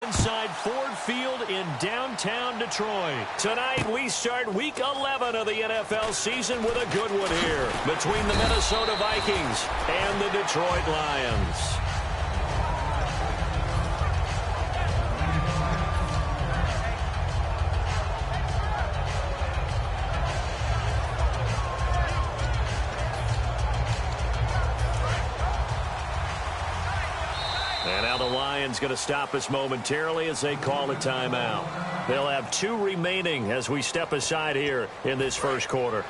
inside Ford Field in downtown Detroit. Tonight, we start Week 11 of the NFL season with a good one here between the Minnesota Vikings and the Detroit Lions. And now the Lions going to stop us momentarily as they call a timeout. They'll have 2 remaining as we step aside here in this first quarter.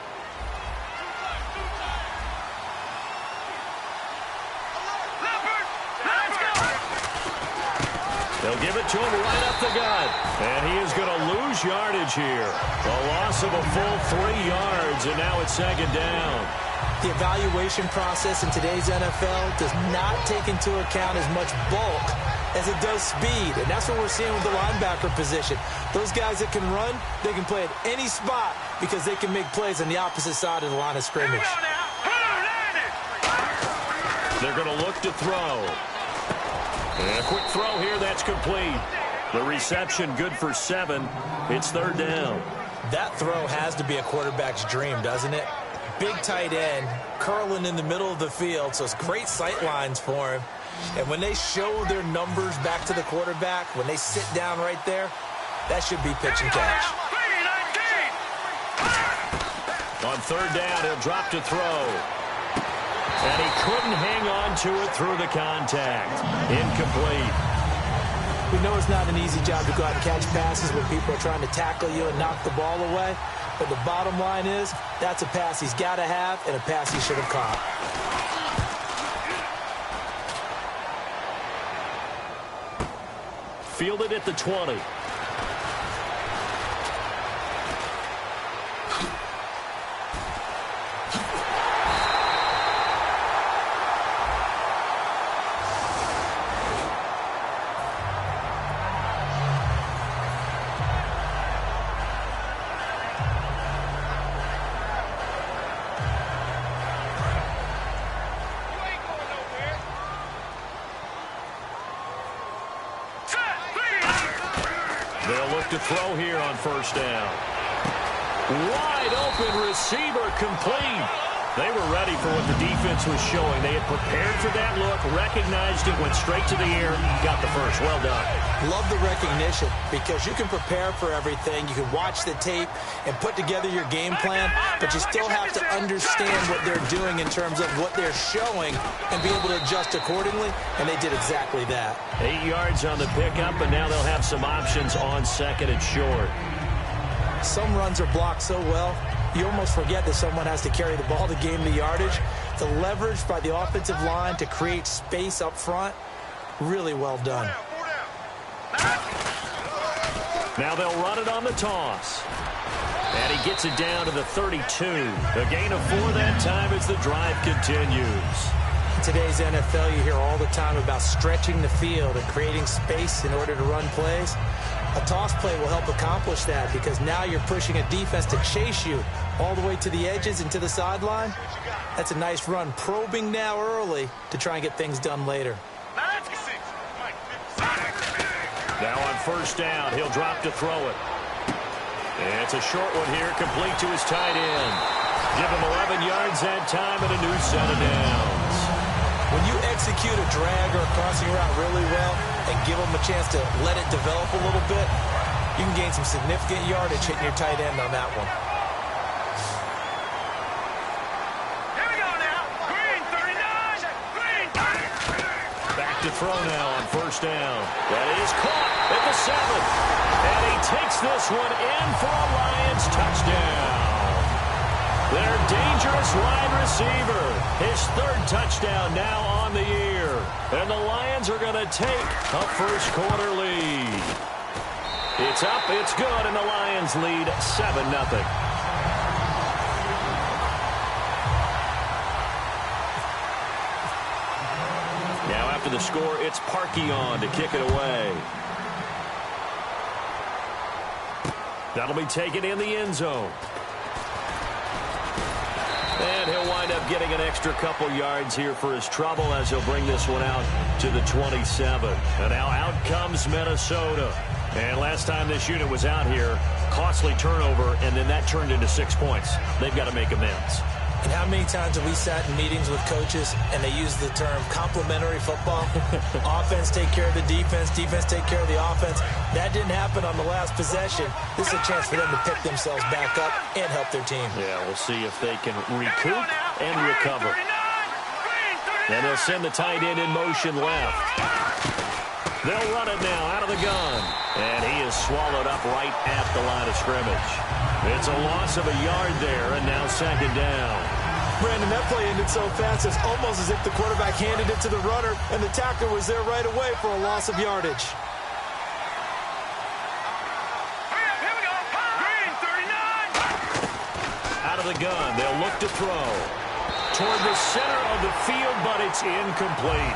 They'll give it to him right up the gut. And he is going to lose yardage here. A loss of a full 3 yards, and now it's second down. The evaluation process in today's NFL does not take into account as much bulk as it does speed. And that's what we're seeing with the linebacker position. Those guys that can run, they can play at any spot because they can make plays on the opposite side of the line of scrimmage. They're going to look to throw. And a quick throw here, that's complete. The reception good for 7. It's third down. That throw has to be a quarterback's dream, doesn't it? Big tight end, curling in the middle of the field, so it's great sight lines for him. And when they show their numbers back to the quarterback, when they sit down right there, that should be pitch and catch. On third down, he'll drop to throw. And he couldn't hang on to it through the contact. Incomplete. We know it's not an easy job to go out and catch passes when people are trying to tackle you and knock the ball away. But the bottom line is, that's a pass he's got to have and a pass he should have caught. Fielded at the 20. They'll look to throw here on first down. Wide open receiver complete. They were ready for what the defense was showing. They had prepared for that look, recognized it, went straight to the air, got the first. Well done. Love the recognition because you can prepare for everything. You can watch the tape and put together your game plan, but you still have to understand what they're doing in terms of what they're showing and be able to adjust accordingly, and they did exactly that. 8 yards on the pickup, and now they'll have some options on second and short. Some runs are blocked so well, you almost forget that someone has to carry the ball to gain the yardage. The leverage by the offensive line to create space up front, really well done. Now they'll run it on the toss. And he gets it down to the 32. A gain of 4 that time as the drive continues. In today's NFL, you hear all the time about stretching the field and creating space in order to run plays. A toss play will help accomplish that because now you're pushing a defense to chase you all the way to the edges and to the sideline. That's a nice run, probing now early to try and get things done later. Now on first down, he'll drop to throw it. And it's a short one here, complete to his tight end. Give him 11 yards that time and a new set of downs. When you execute a drag or a crossing route really well and give them a chance to let it develop a little bit, you can gain some significant yardage hitting your tight end on that one. Here we go now. Green, 39. Green. Back to throw now on first down. That is caught at the 7. And he takes this one in for a Lions touchdown. Their dangerous wide receiver. His 3rd touchdown now on the year. And the Lions are going to take a first-quarter lead. It's up, it's good, and the Lions lead 7-0. Now after the score, it's Parkey on to kick it away. That'll be taken in the end zone. And he'll wind wind up getting an extra couple yards here for his trouble as he'll bring this one out to the 27. And now out comes Minnesota. And last time this unit was out here, costly turnover, and then that turned into 6 points. They've got to make amends. And how many times have we sat in meetings with coaches and they use the term complementary football? Offense take care of the defense, defense take care of the offense. That didn't happen on the last possession. This is a chance for them to pick themselves back up and help their team. Yeah, we'll see if they can recoup and recover. And they'll send the tight end in motion left. They'll run it now out of the gun. And he is swallowed up right at the line of scrimmage. It's a loss of a yard there, and now second down. Brandon, that play ended so fast, it's almost as if the quarterback handed it to the runner, and the tackler was there right away for a loss of yardage. Here we go. Green, 39. Out of the gun, they'll look to throw. Toward the center of the field, but it's incomplete.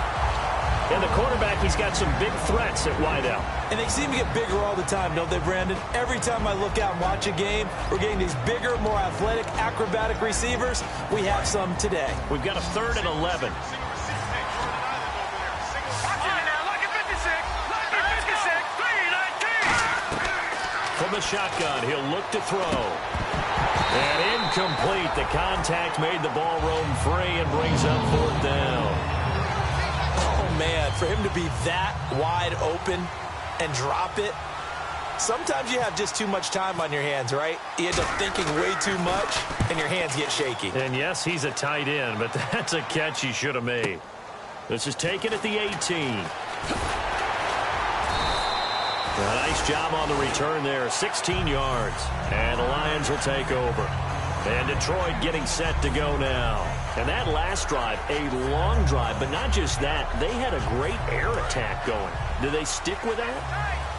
And the quarterback, he's got some big threats at wideout. And they seem to get bigger all the time, don't they, Brandon? Every time I look out and watch a game, we're getting these bigger, more athletic, acrobatic receivers. We have some today. We've got a 3rd and 11. From the shotgun, he'll look to throw. And incomplete. The contact made the ball roam free and brings up 4th down. Man, for him to be that wide open and drop it, sometimes you have just too much time on your hands, right? You end up thinking way too much, and your hands get shaky. And yes, he's a tight end, but that's a catch he should have made. This is taken at the 18. A nice job on the return there, 16 yards. And the Lions will take over. And Detroit getting set to go now. And that last drive, a long drive, but not just that. They had a great air attack going. Do they stick with that?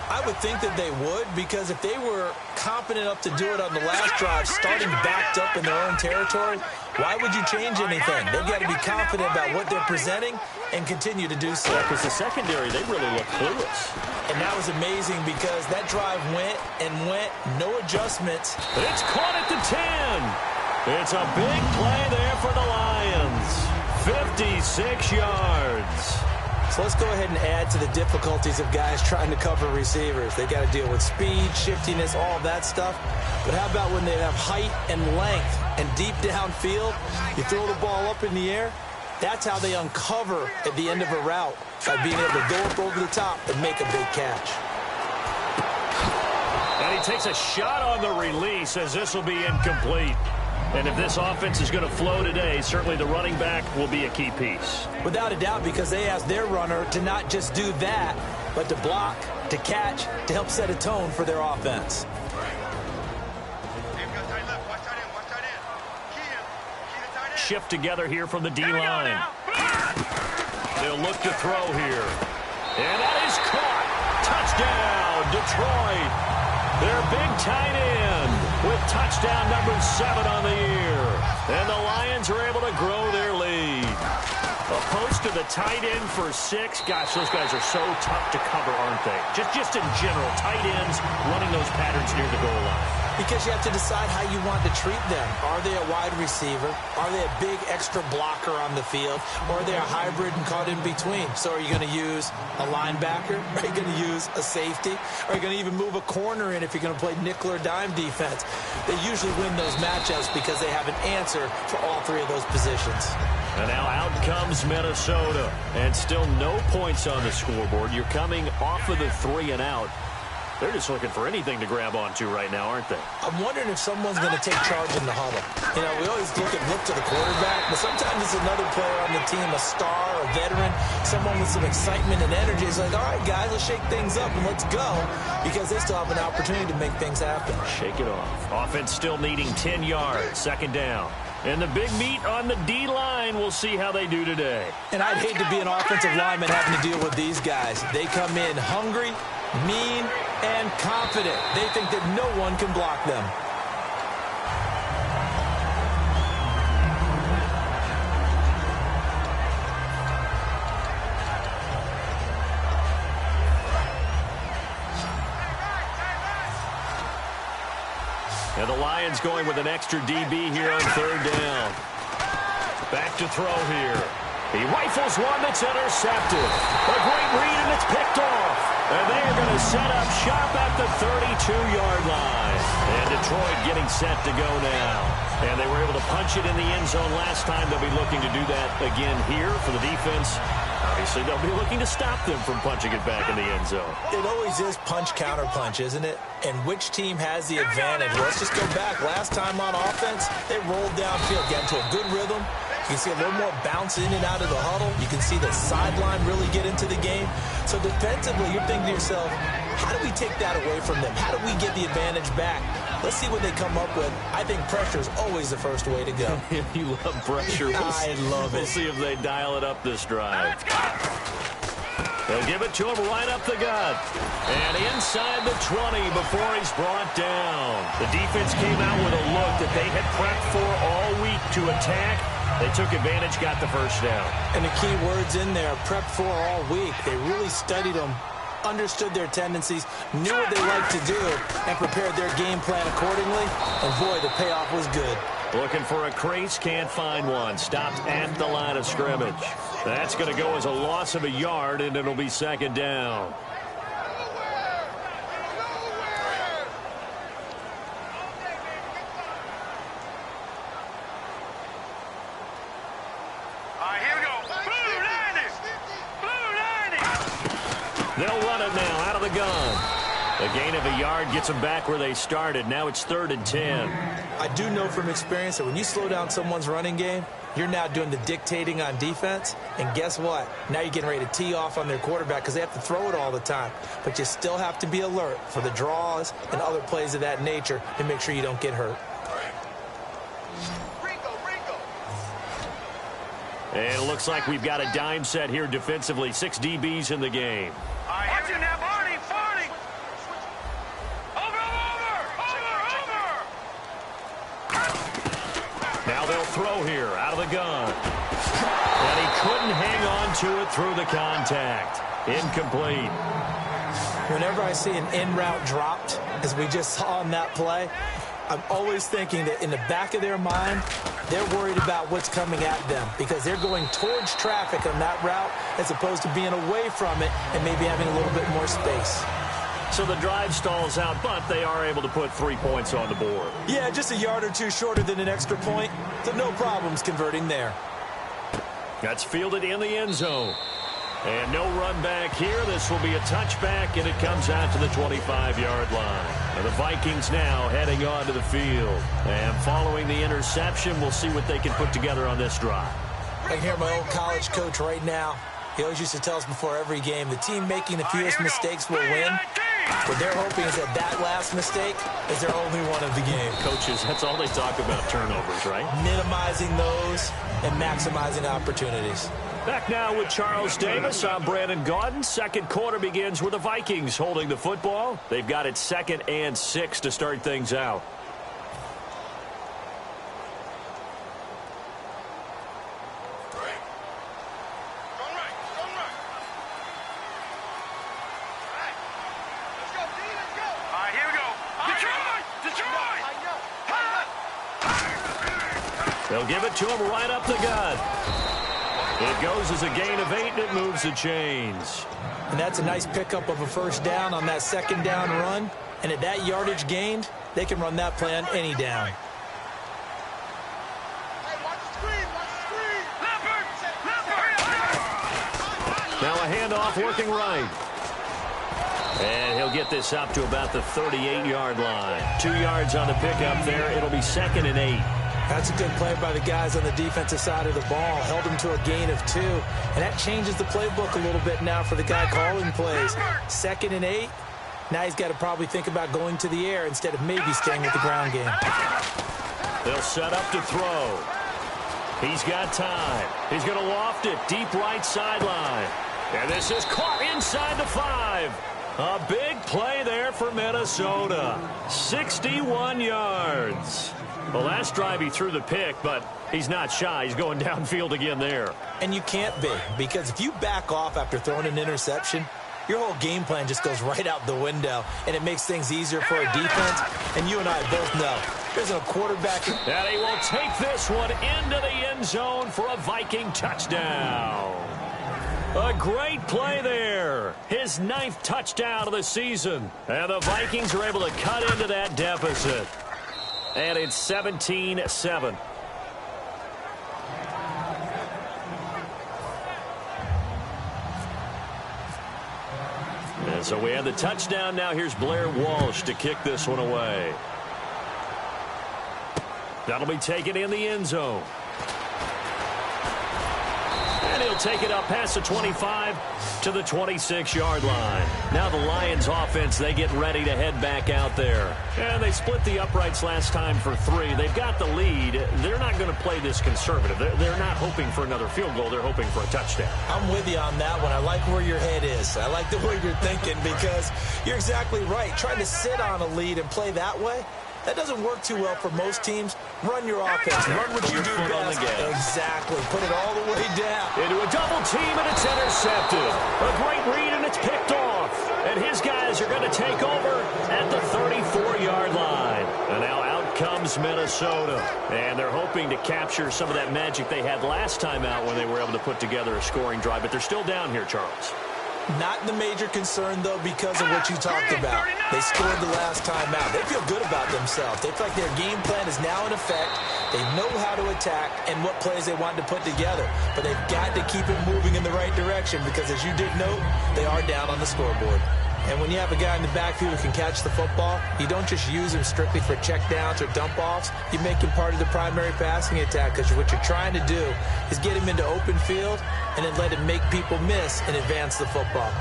I would think that they would, because if they were confident enough to do it on the last drive, starting backed up in their own territory, why would you change anything? They've got to be confident about what they're presenting and continue to do so. Because the secondary, they really look clueless. And that was amazing because that drive went and went, no adjustments. It's caught at the 10. It's a big play there for the Lions. 56 yards. So let's go ahead and add to the difficulties of guys trying to cover receivers. They got to deal with speed, shiftiness, all that stuff. But how about when they have height and length and deep downfield? You throw the ball up in the air. That's how they uncover at the end of a route, by being able to go up over the top and make a big catch. And he takes a shot on the release as this will be incomplete. And if this offense is going to flow today, certainly the running back will be a key piece. Without a doubt, because they asked their runner to not just do that, but to block, to catch, to help set a tone for their offense. Shift together here from the D-line. They'll look to throw here. And that is caught. Touchdown, Detroit. Their big tight end with touchdown number 7 on the year. And the Lions are able to grow their lead. Opposed to the tight end for 6. Gosh, those guys are so tough to cover, aren't they? Just in general, tight ends running those patterns near the goal line. Because you have to decide how you want to treat them. Are they a wide receiver? Are they a big extra blocker on the field? Or are they a hybrid and caught in between? So are you going to use a linebacker? Are you going to use a safety? Are you going to even move a corner in if you're going to play nickel or dime defense? They usually win those matchups because they have an answer for all 3 of those positions. And now out comes Minnesota. And still no points on the scoreboard. You're coming off of the 3 and out. They're just looking for anything to grab onto right now, aren't they? I'm wondering if someone's going to take charge in the huddle. You know, we always look to the quarterback, but sometimes it's another player on the team, a star, a veteran, someone with some excitement and energy. It's like, all right, guys, let's shake things up and let's go, because they still have an opportunity to make things happen. Shake it off. Offense still needing 10 yards, second down. And the big meat on the D-line, we'll see how they do today. And I'd hate to be an offensive lineman having to deal with these guys. They come in hungry, mean, and confident. They think that no one can block them. And the Lions going with an extra DB here on 3rd down. Back to throw here. He rifles one that's intercepted. A great read, and it's picked off. And they are going to set up shop at the 32-yard line. And Detroit getting set to go now. And they were able to punch it in the end zone last time. They'll be looking to do that again here for the defense. Obviously, they'll be looking to stop them from punching it back in the end zone. It always is punch-counter-punch, isn't it? And which team has the advantage? Let's just go back. Last time on offense, they rolled downfield, got into a good rhythm. You can see a little more bounce in and out of the huddle. You can see the sideline really get into the game. So defensively, you're thinking to yourself, how do we take that away from them? How do we get the advantage back? Let's see what they come up with. I think pressure is always the first way to go. You love pressure. I love it. We'll see if they dial it up this drive. They'll give it to him right up the gut. And inside the 20 before he's brought down. The defense came out with a look that they had prepped for all week to attack. They took advantage, got the first down. And the key words in there, prepped for all week. They really studied them, understood their tendencies, knew what they like to do, and prepared their game plan accordingly. And boy, the payoff was good. Looking for a crease, can't find one. Stopped at the line of scrimmage. That's going to go as a loss of a yard, and it'll be second down. They'll run it now out of the gun. A gain of a yard gets them back where they started. Now it's 3rd and 10. I do know from experience that when you slow down someone's running game, you're now doing the dictating on defense. And guess what? Now you're getting ready to tee off on their quarterback because they have to throw it all the time. But you still have to be alert for the draws and other plays of that nature and make sure you don't get hurt. And it looks like we've got a dime set here defensively. 6 DBs in the game. Watch it now, Barney, Barney. Over. Now they'll throw here out of the gun. And he couldn't hang on to it through the contact. Incomplete. Whenever I see an in route dropped, as we just saw on that play, I'm always thinking that in the back of their mind, they're worried about what's coming at them because they're going towards traffic on that route as opposed to being away from it and maybe having a little bit more space. So the drive stalls out, but they are able to put 3 points on the board. Yeah, just a yard or two shorter than an extra point, so no problems converting there. That's fielded in the end zone. And no run back here. This will be a touchback, and it comes out to the 25-yard line. And the Vikings now heading on to the field. And following the interception, we'll see what they can put together on this drive. I can hear my old college coach right now. He always used to tell us before every game, the team making the fewest mistakes will win. What they're hoping is that last mistake is their only one of the game. Coaches, that's all they talk about, turnovers, right? Minimizing those and maximizing opportunities. Back now with Charles Davis. I'm Brandon Gaudin. Second quarter begins with the Vikings holding the football. They've got it 2nd and 6 to start things out. They'll give it to him right up the gut. It goes as a gain of 8, and it moves the chains. And that's a nice pickup of a first down on that second down run. And at that yardage gained, they can run that play on any down. Now a handoff working right. And he'll get this up to about the 38-yard line. 2 yards on the pickup there. It'll be 2nd and 8. That's a good play by the guys on the defensive side of the ball. Held him to a gain of 2. And that changes the playbook a little bit now for the guy calling plays. 2nd and 8. Now he's got to probably think about going to the air instead of maybe staying with the ground game. They'll set up to throw. He's got time. He's going to loft it deep right sideline. And this is caught inside the 5. A big play there for Minnesota. 61 yards. Well, last drive he threw the pick, but he's not shy. He's going downfield again there. And you can't be, because if you back off after throwing an interception, your whole game plan just goes right out the window, and it makes things easier for a defense. And you and I both know There's a quarterback. And he will take this one into the end zone for a Viking touchdown. A great play there. His 9th touchdown of the season. And the Vikings are able to cut into that deficit. And it's 17-7. And so we have the touchdown. Now here's Blair Walsh to kick this one away. That'll be taken in the end zone. And he'll take it up past the 25 to the 26-yard line. Now the Lions offense, they get ready to head back out there. And they split the uprights last time for 3. They've got the lead. They're not going to play this conservative. They're not hoping for another field goal. They're hoping for a touchdown. I'm with you on that one. I like where your head is. I like the way you're thinking because you're exactly right. Trying to sit on a lead and play that way, that doesn't work too well for most teams. Run your offense. Run what you do best. Exactly. Put it all the way down. Into a double team, and it's intercepted. A great read, and it's picked off. And his guys are going to take over at the 34-yard line. And now out comes Minnesota. And they're hoping to capture some of that magic they had last time out when they were able to put together a scoring drive. But they're still down here, Charles. Not the major concern, though, because of what you talked about. They scored the last time out. They feel good about themselves. They feel like their game plan is now in effect. They know how to attack and what plays they want to put together. But they've got to keep it moving in the right direction because, as you did note, they are down on the scoreboard. And when you have a guy in the backfield who can catch the football, you don't just use him strictly for checkdowns or dump-offs. You make him part of the primary passing attack because what you're trying to do is get him into open field and then let him make people miss and advance the football.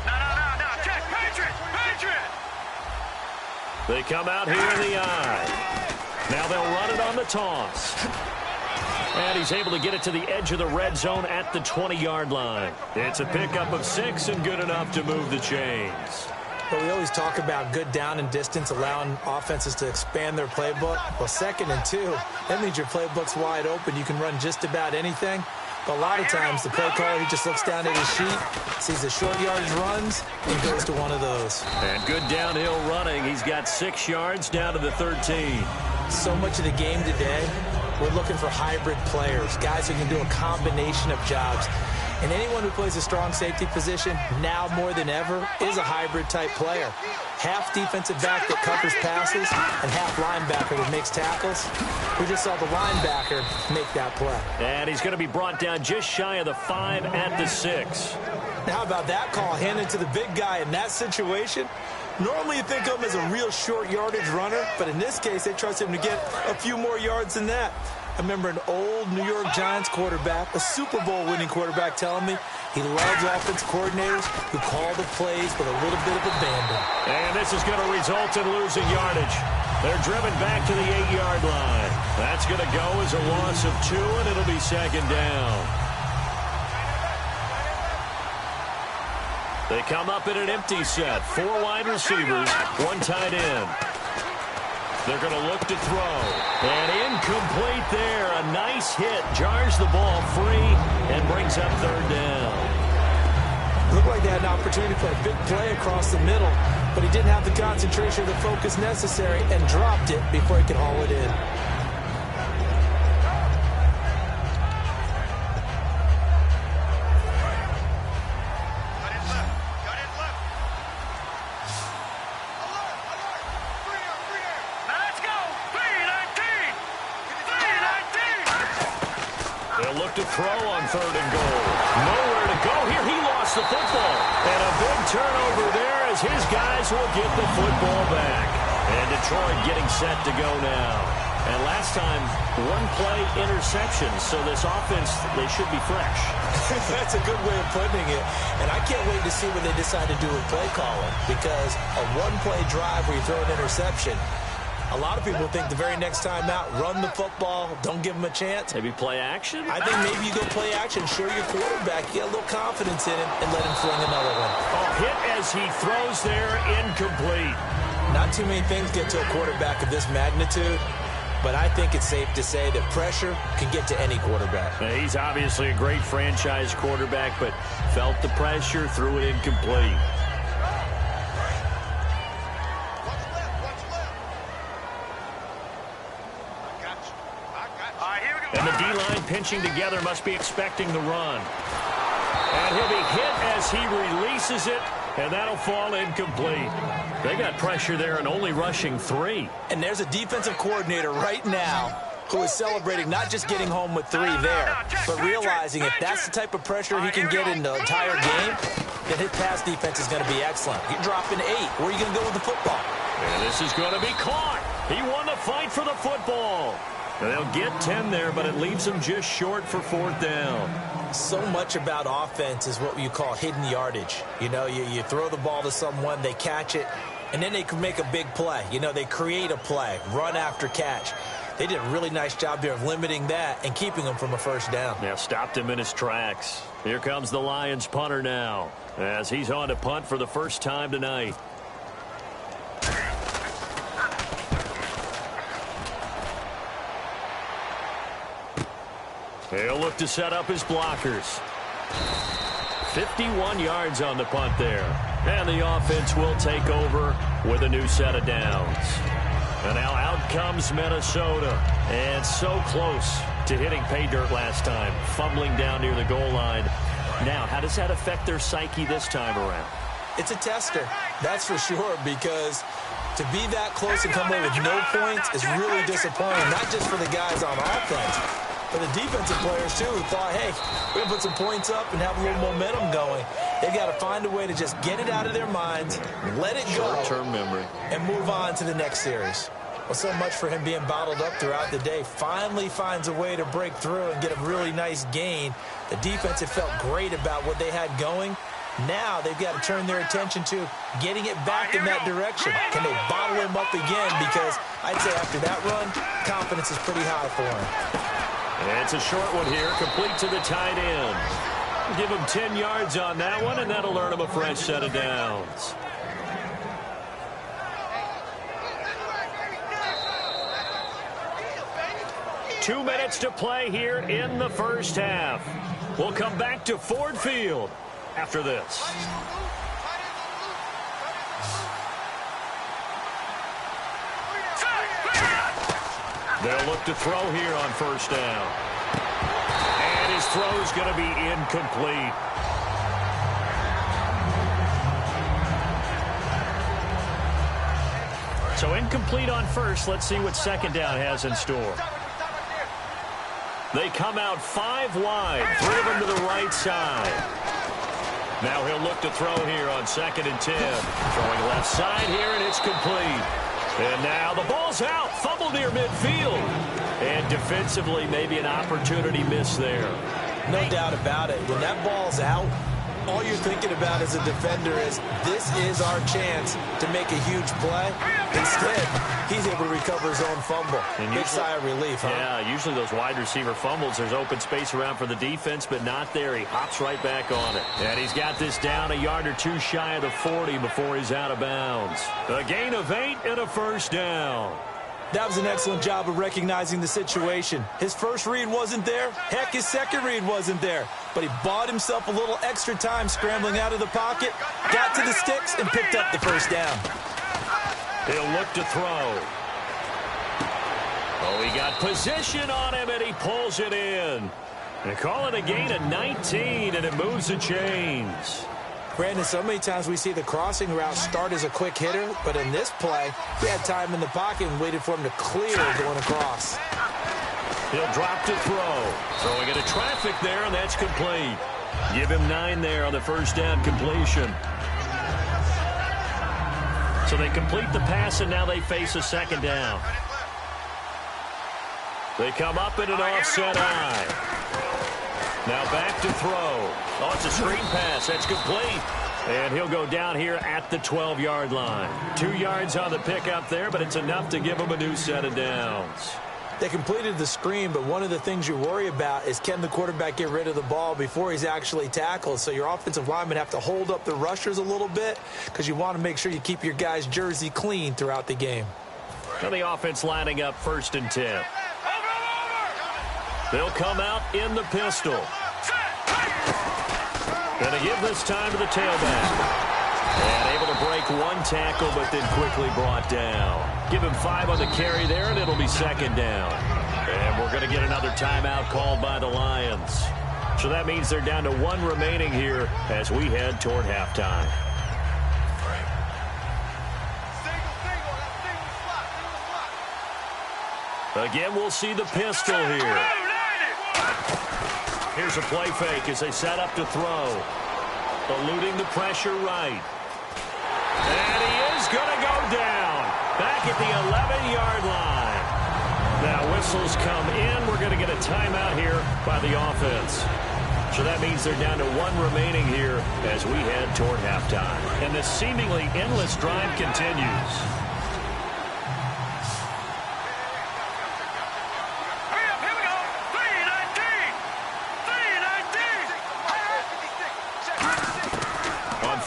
No. Check. Patriot. They come out here in the eye. Now they'll run it on the toss. And he's able to get it to the edge of the red zone at the 20-yard line. It's a pickup of 6 and good enough to move the chains. But we always talk about good down and distance, allowing offenses to expand their playbook. Well, 2nd and 2, that means your playbook's wide open. You can run just about anything. But a lot of times, the play caller, he just looks down at his sheet, sees the short yardage runs, and goes to one of those. And good downhill running. He's got 6 yards down to the 13. So much of the game today, we're looking for hybrid players, guys who can do a combination of jobs. And anyone who plays a strong safety position, now more than ever, is a hybrid-type player. Half defensive back that covers passes and half linebacker that makes tackles. We just saw the linebacker make that play. And he's going to be brought down just shy of the 5 at the 6. How about that call handed to the big guy in that situation? Normally you think of him as a real short yardage runner, but in this case they trust him to get a few more yards than that. I remember an old New York Giants quarterback, a Super Bowl winning quarterback, telling me he loves offense coordinators who call the plays with a little bit of abandon. And this is going to result in losing yardage. They're driven back to the 8-yard line. That's going to go as a loss of 2, and it'll be 2nd down. They come up in an empty set. 4 wide receivers, 1 tight end. They're going to look to throw. And incomplete there. A nice hit. Jars the ball free and brings up 3rd down. Looked like they had an opportunity to play a big play across the middle, but he didn't have the concentration or the focus necessary and dropped it before he could haul it in. To throw on 3rd and goal. Nowhere to go here. He lost the football. And a big turnover there as his guys will get the football back. And Detroit getting set to go now. And last time, 1-play interception. So this offense, they should be fresh. That's a good way of putting it. And I can't wait to see what they decide to do with play calling. Because a 1-play drive where you throw an interception, a lot of people think the very next time out, run the football, don't give him a chance. Maybe play action? I think maybe you go play action, show your quarterback, get a little confidence in him, and let him fling another one. A hit as he throws there, incomplete. Not too many things get to a quarterback of this magnitude, but I think it's safe to say that pressure can get to any quarterback. He's obviously a great franchise quarterback, but felt the pressure, threw it incomplete. D-line pinching together, must be expecting the run. And he'll be hit as he releases it, and that'll fall incomplete. They got pressure there and only rushing 3. And there's a defensive coordinator right now who is celebrating not just getting home with 3 there, but realizing if that's the type of pressure he can get in the entire game, then his pass defense is going to be excellent. You're dropping 8. Where are you going to go with the football? And this is going to be caught. He won the fight for the football. And they'll get 10 there, but it leaves them just short for 4th down. So much about offense is what you call hidden yardage. You know, you throw the ball to someone, they catch it, and then they can make a big play. You know, they create a play, run after catch. They did a really nice job there of limiting that and keeping him from a 1st down. Now stopped him in his tracks. Here comes the Lions punter now as he's on to punt for the first time tonight. He'll look to set up his blockers. 51 yards on the punt there. And the offense will take over with a new set of downs. And now out comes Minnesota. And so close to hitting pay dirt last time. Fumbling down near the goal line. Now, how does that affect their psyche this time around? It's a tester, that's for sure, because to be that close and come away with no points is really disappointing, not just for the guys on offense, but the defensive players, too, who thought, hey, we're going to put some points up and have a little momentum going. They've got to find a way to just get it out of their minds, let it go, short-term memory, and move on to the next series. Well, so much for him being bottled up throughout the day. Finally finds a way to break through and get a really nice gain. The defense had felt great about what they had going. Now they've got to turn their attention to getting it back in that direction. Can they bottle him up again? Because I'd say after that run, confidence is pretty high for him. And it's a short one here, complete to the tight end. Give him 10 yards on that one, and that'll earn him a fresh set of downs. Two minutes to play here in the first half. We'll come back to Ford Field after this. They'll look to throw here on 1st down. And his throw's going to be incomplete. So incomplete on 1st. Let's see what 2nd down has in store. They come out 5 wide, 3 of them to the right side. Now he'll look to throw here on 2nd and 10. Throwing left side here, and it's complete. And now the ball's out. Fumble near midfield. And defensively, maybe an opportunity miss there. No doubt about it. When that ball's out, all you're thinking about as a defender is, this is our chance to make a huge play. Instead, he's able to recover his own fumble. And big sigh of relief, huh? Yeah, usually those wide receiver fumbles, there's open space around for the defense, but not there. He hops right back on it. And he's got this down a yard or 2 shy of the 40 before he's out of bounds. A gain of 8 and a 1st down. That was an excellent job of recognizing the situation. His first read wasn't there. Heck, his second read wasn't there. But he bought himself a little extra time scrambling out of the pocket, got to the sticks, and picked up the 1st down. He'll look to throw. Oh, he got position on him, and he pulls it in. They call it a gain of 19, and it moves the chains. Brandon, so many times we see the crossing route start as a quick hitter, but in this play, he had time in the pocket and waited for him to clear going across. He'll drop to throw. Throwing into traffic there, and that's complete. Give him 9 there on the 1st down completion. So they complete the pass, and now they face a 2nd down. They come up in an offset eye. Now back to throw. Oh, it's a screen pass. That's complete. And he'll go down here at the 12-yard line. 2 yards on the pickup there, but it's enough to give him a new set of downs. They completed the screen, but one of the things you worry about is, can the quarterback get rid of the ball before he's actually tackled? So your offensive linemen have to hold up the rushers a little bit because you want to make sure you keep your guy's jersey clean throughout the game. And the offense lining up 1st and 10. They'll come out in the pistol. Going to give this time to the tailback. And able to break 1 tackle, but then quickly brought down. Give him 5 on the carry there, and it'll be 2nd down. And we're going to get another timeout called by the Lions. So that means they're down to 1 remaining here as we head toward halftime. Again, we'll see the pistol here. Here's a play fake as they set up to throw. Eluding the pressure right. And he is going to go down. Back at the 11-yard line. Now whistles come in. We're going to get a timeout here by the offense. So that means they're down to 1 remaining here as we head toward halftime. And this seemingly endless drive continues.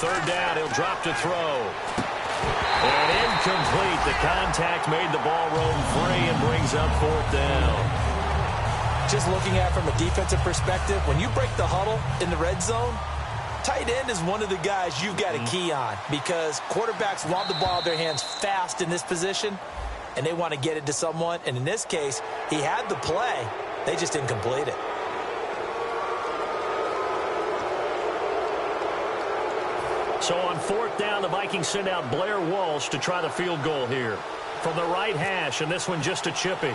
Third down, he'll drop to throw. And incomplete. The contact made the ball roam free and brings up 4th down. Just looking at it from a defensive perspective, when you break the huddle in the red zone, tight end is one of the guys you've got a key on because quarterbacks want the ball in their hands fast in this position, and they want to get it to someone. And in this case, he had the play. They just didn't complete it. So on 4th down, the Vikings send out Blair Walsh to try the field goal here. From the right hash, and this one just a chippy.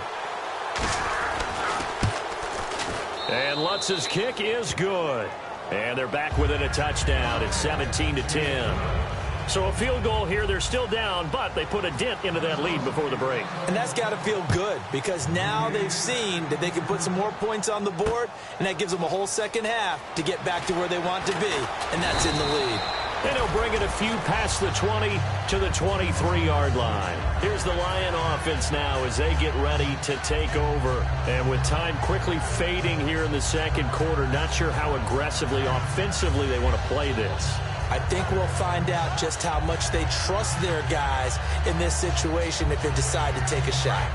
And Lutz's kick is good. And they're back within a touchdown. It's 17-10. So a field goal here. They're still down, but they put a dent into that lead before the break. And that's got to feel good because now they've seen that they can put some more points on the board, and that gives them a whole second half to get back to where they want to be, and that's in the lead. And he'll bring it a few past the 20 to the 23-yard line. Here's the Lion offense now as they get ready to take over. And with time quickly fading here in the second quarter, not sure how aggressively, offensively they want to play this. I think we'll find out just how much they trust their guys in this situation if they decide to take a shot.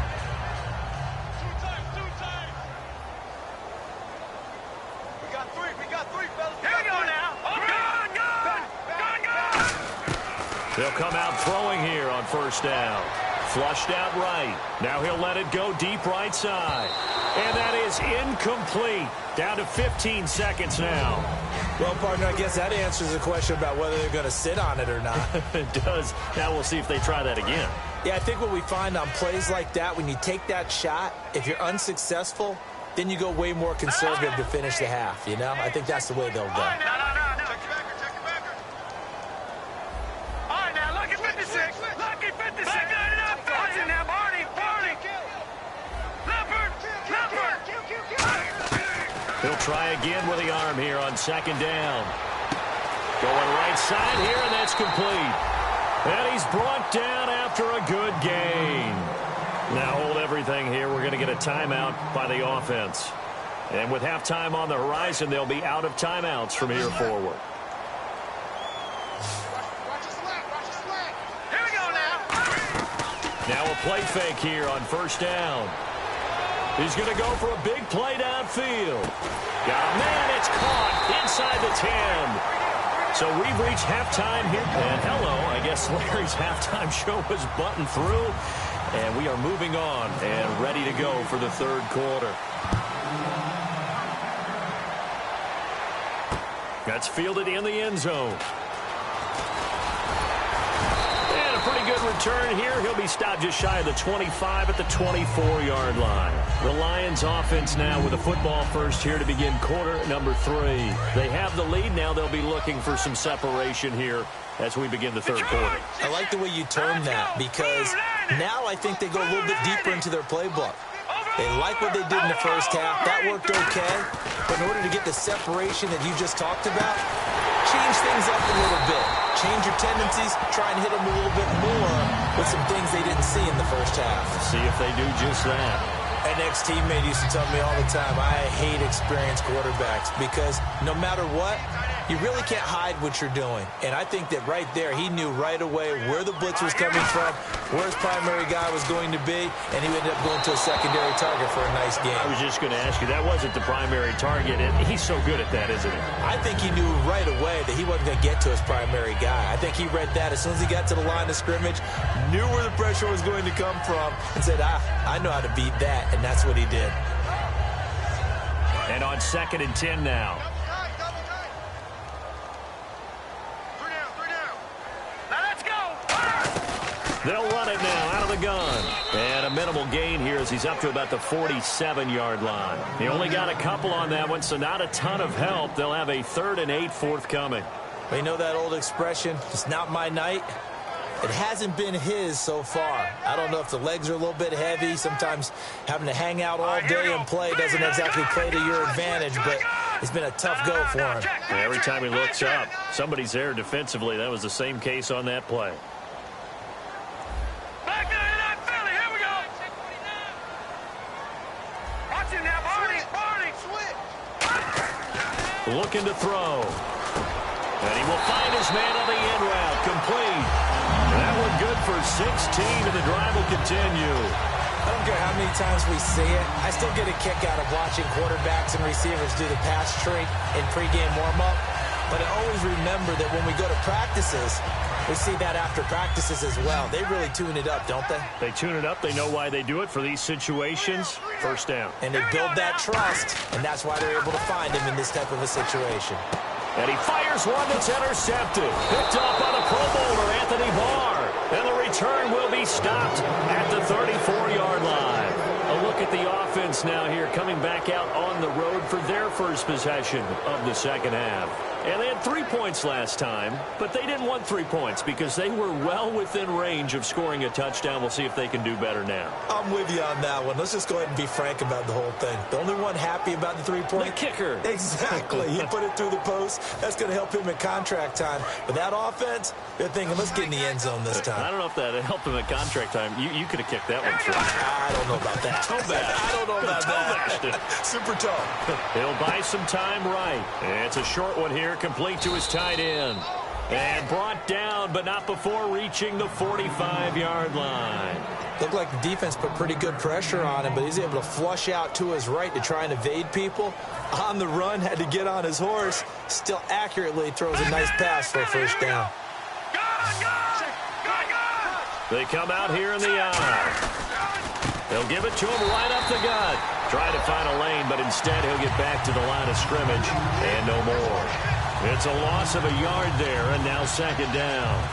They'll come out throwing here on 1st down. Flushed out right. Now he'll let it go deep right side. And that is incomplete. Down to 15 seconds now. Well, partner, I guess that answers the question about whether they're going to sit on it or not. It does. Now we'll see if they try that again. Yeah, I think what we find on plays like that, when you take that shot, if you're unsuccessful, then you go way more conservative to finish the half, you know? I think that's the way they'll go. He'll try again with the arm here on 2nd down. Going right side here, and that's complete. And he's brought down after a good gain. Now hold everything here. We're going to get a timeout by the offense. And with halftime on the horizon, they'll be out of timeouts from here forward. Here we go now. Now a play fake here on 1st down. He's going to go for a big play downfield. Got a man, it's caught inside the 10. So we've reached halftime here. And hello, I guess Larry's halftime show was buttoned through. And we are moving on and ready to go for the 3rd quarter. That's fielded in the end zone. And a pretty good return here. He'll be stopped just shy of the 25 at the 24-yard line. The Lions offense now with a football first here to begin quarter number 3. They have the lead now. They'll be looking for some separation here as we begin the 3rd quarter. I like the way you term that because now I think they go a little bit deeper into their playbook. They like what they did in the first half. That worked okay. But in order to get the separation that you just talked about, change things up a little bit. Change your tendencies. Try and hit them a little bit more with some things they didn't see in the first half. See if they do just that. An ex-teammate used to tell me all the time, I hate experienced quarterbacks because no matter what, you really can't hide what you're doing. And I think that right there, he knew right away where the blitz was coming from, where his primary guy was going to be, and he ended up going to a secondary target for a nice game. I was just going to ask you, that wasn't the primary target, and he's so good at that, isn't he? I think he knew right away that he wasn't going to get to his primary guy. I think he read that as soon as he got to the line of scrimmage, knew where the pressure was going to come from, and said, I know how to beat that, and that's what he did. And on 2nd and 10 now. They'll run it now out of the gun. And a minimal gain here as he's up to about the 47-yard line. He only got a couple on that one, so not a ton of help. They'll have a 3rd and 8 forthcoming. Well, you know that old expression, it's not my night? It hasn't been his so far. I don't know if the legs are a little bit heavy. Sometimes having to hang out all day and play doesn't exactly play to your advantage, but it's been a tough go for him. Yeah, every time he looks up, somebody's there defensively. That was the same case on that play. Looking to throw. And he will find his man on the in route. Complete. That one good for 16, and the drive will continue. I don't care how many times we see it. I still get a kick out of watching quarterbacks and receivers do the pass tree in pregame warm-up. But I always remember that when we go to practices, we see that after practices as well. They really tune it up, don't they? They tune it up. They know why they do it for these situations. First down. And they build that trust, and that's why they're able to find him in this type of a situation. And he fires one that's intercepted. Picked up on a Pro Bowler, Anthony Barr. And the return will be stopped at the 34-yard line. A look at the offense now here, coming back out on the road for their first possession of the second half. And they had 3 points last time, but they didn't want 3 points because they were well within range of scoring a touchdown. We'll see if they can do better now. I'm with you on that one. Let's just go ahead and be frank about the whole thing. The only one happy about the 3-point? The kicker. Exactly. He put it through the post. That's going to help him in contract time. But that offense, they're thinking, let's get in the end zone this time. I don't know if that helped him at contract time. You could have kicked that one through. I don't know about that. I don't know about that. Super tough. He'll buy some time right. And it's a short one here, complete to his tight end. And brought down, but not before reaching the 45-yard line. Looked like the defense put pretty good pressure on him, but he's able to flush out to his right to try and evade people. On the run, had to get on his horse. Still accurately throws a nice pass for a first down. They come out here in the eye. They'll give it to him right up the gut. Try to find a lane, but instead he'll get back to the line of scrimmage and no more. It's a loss of a yard there, and now second down.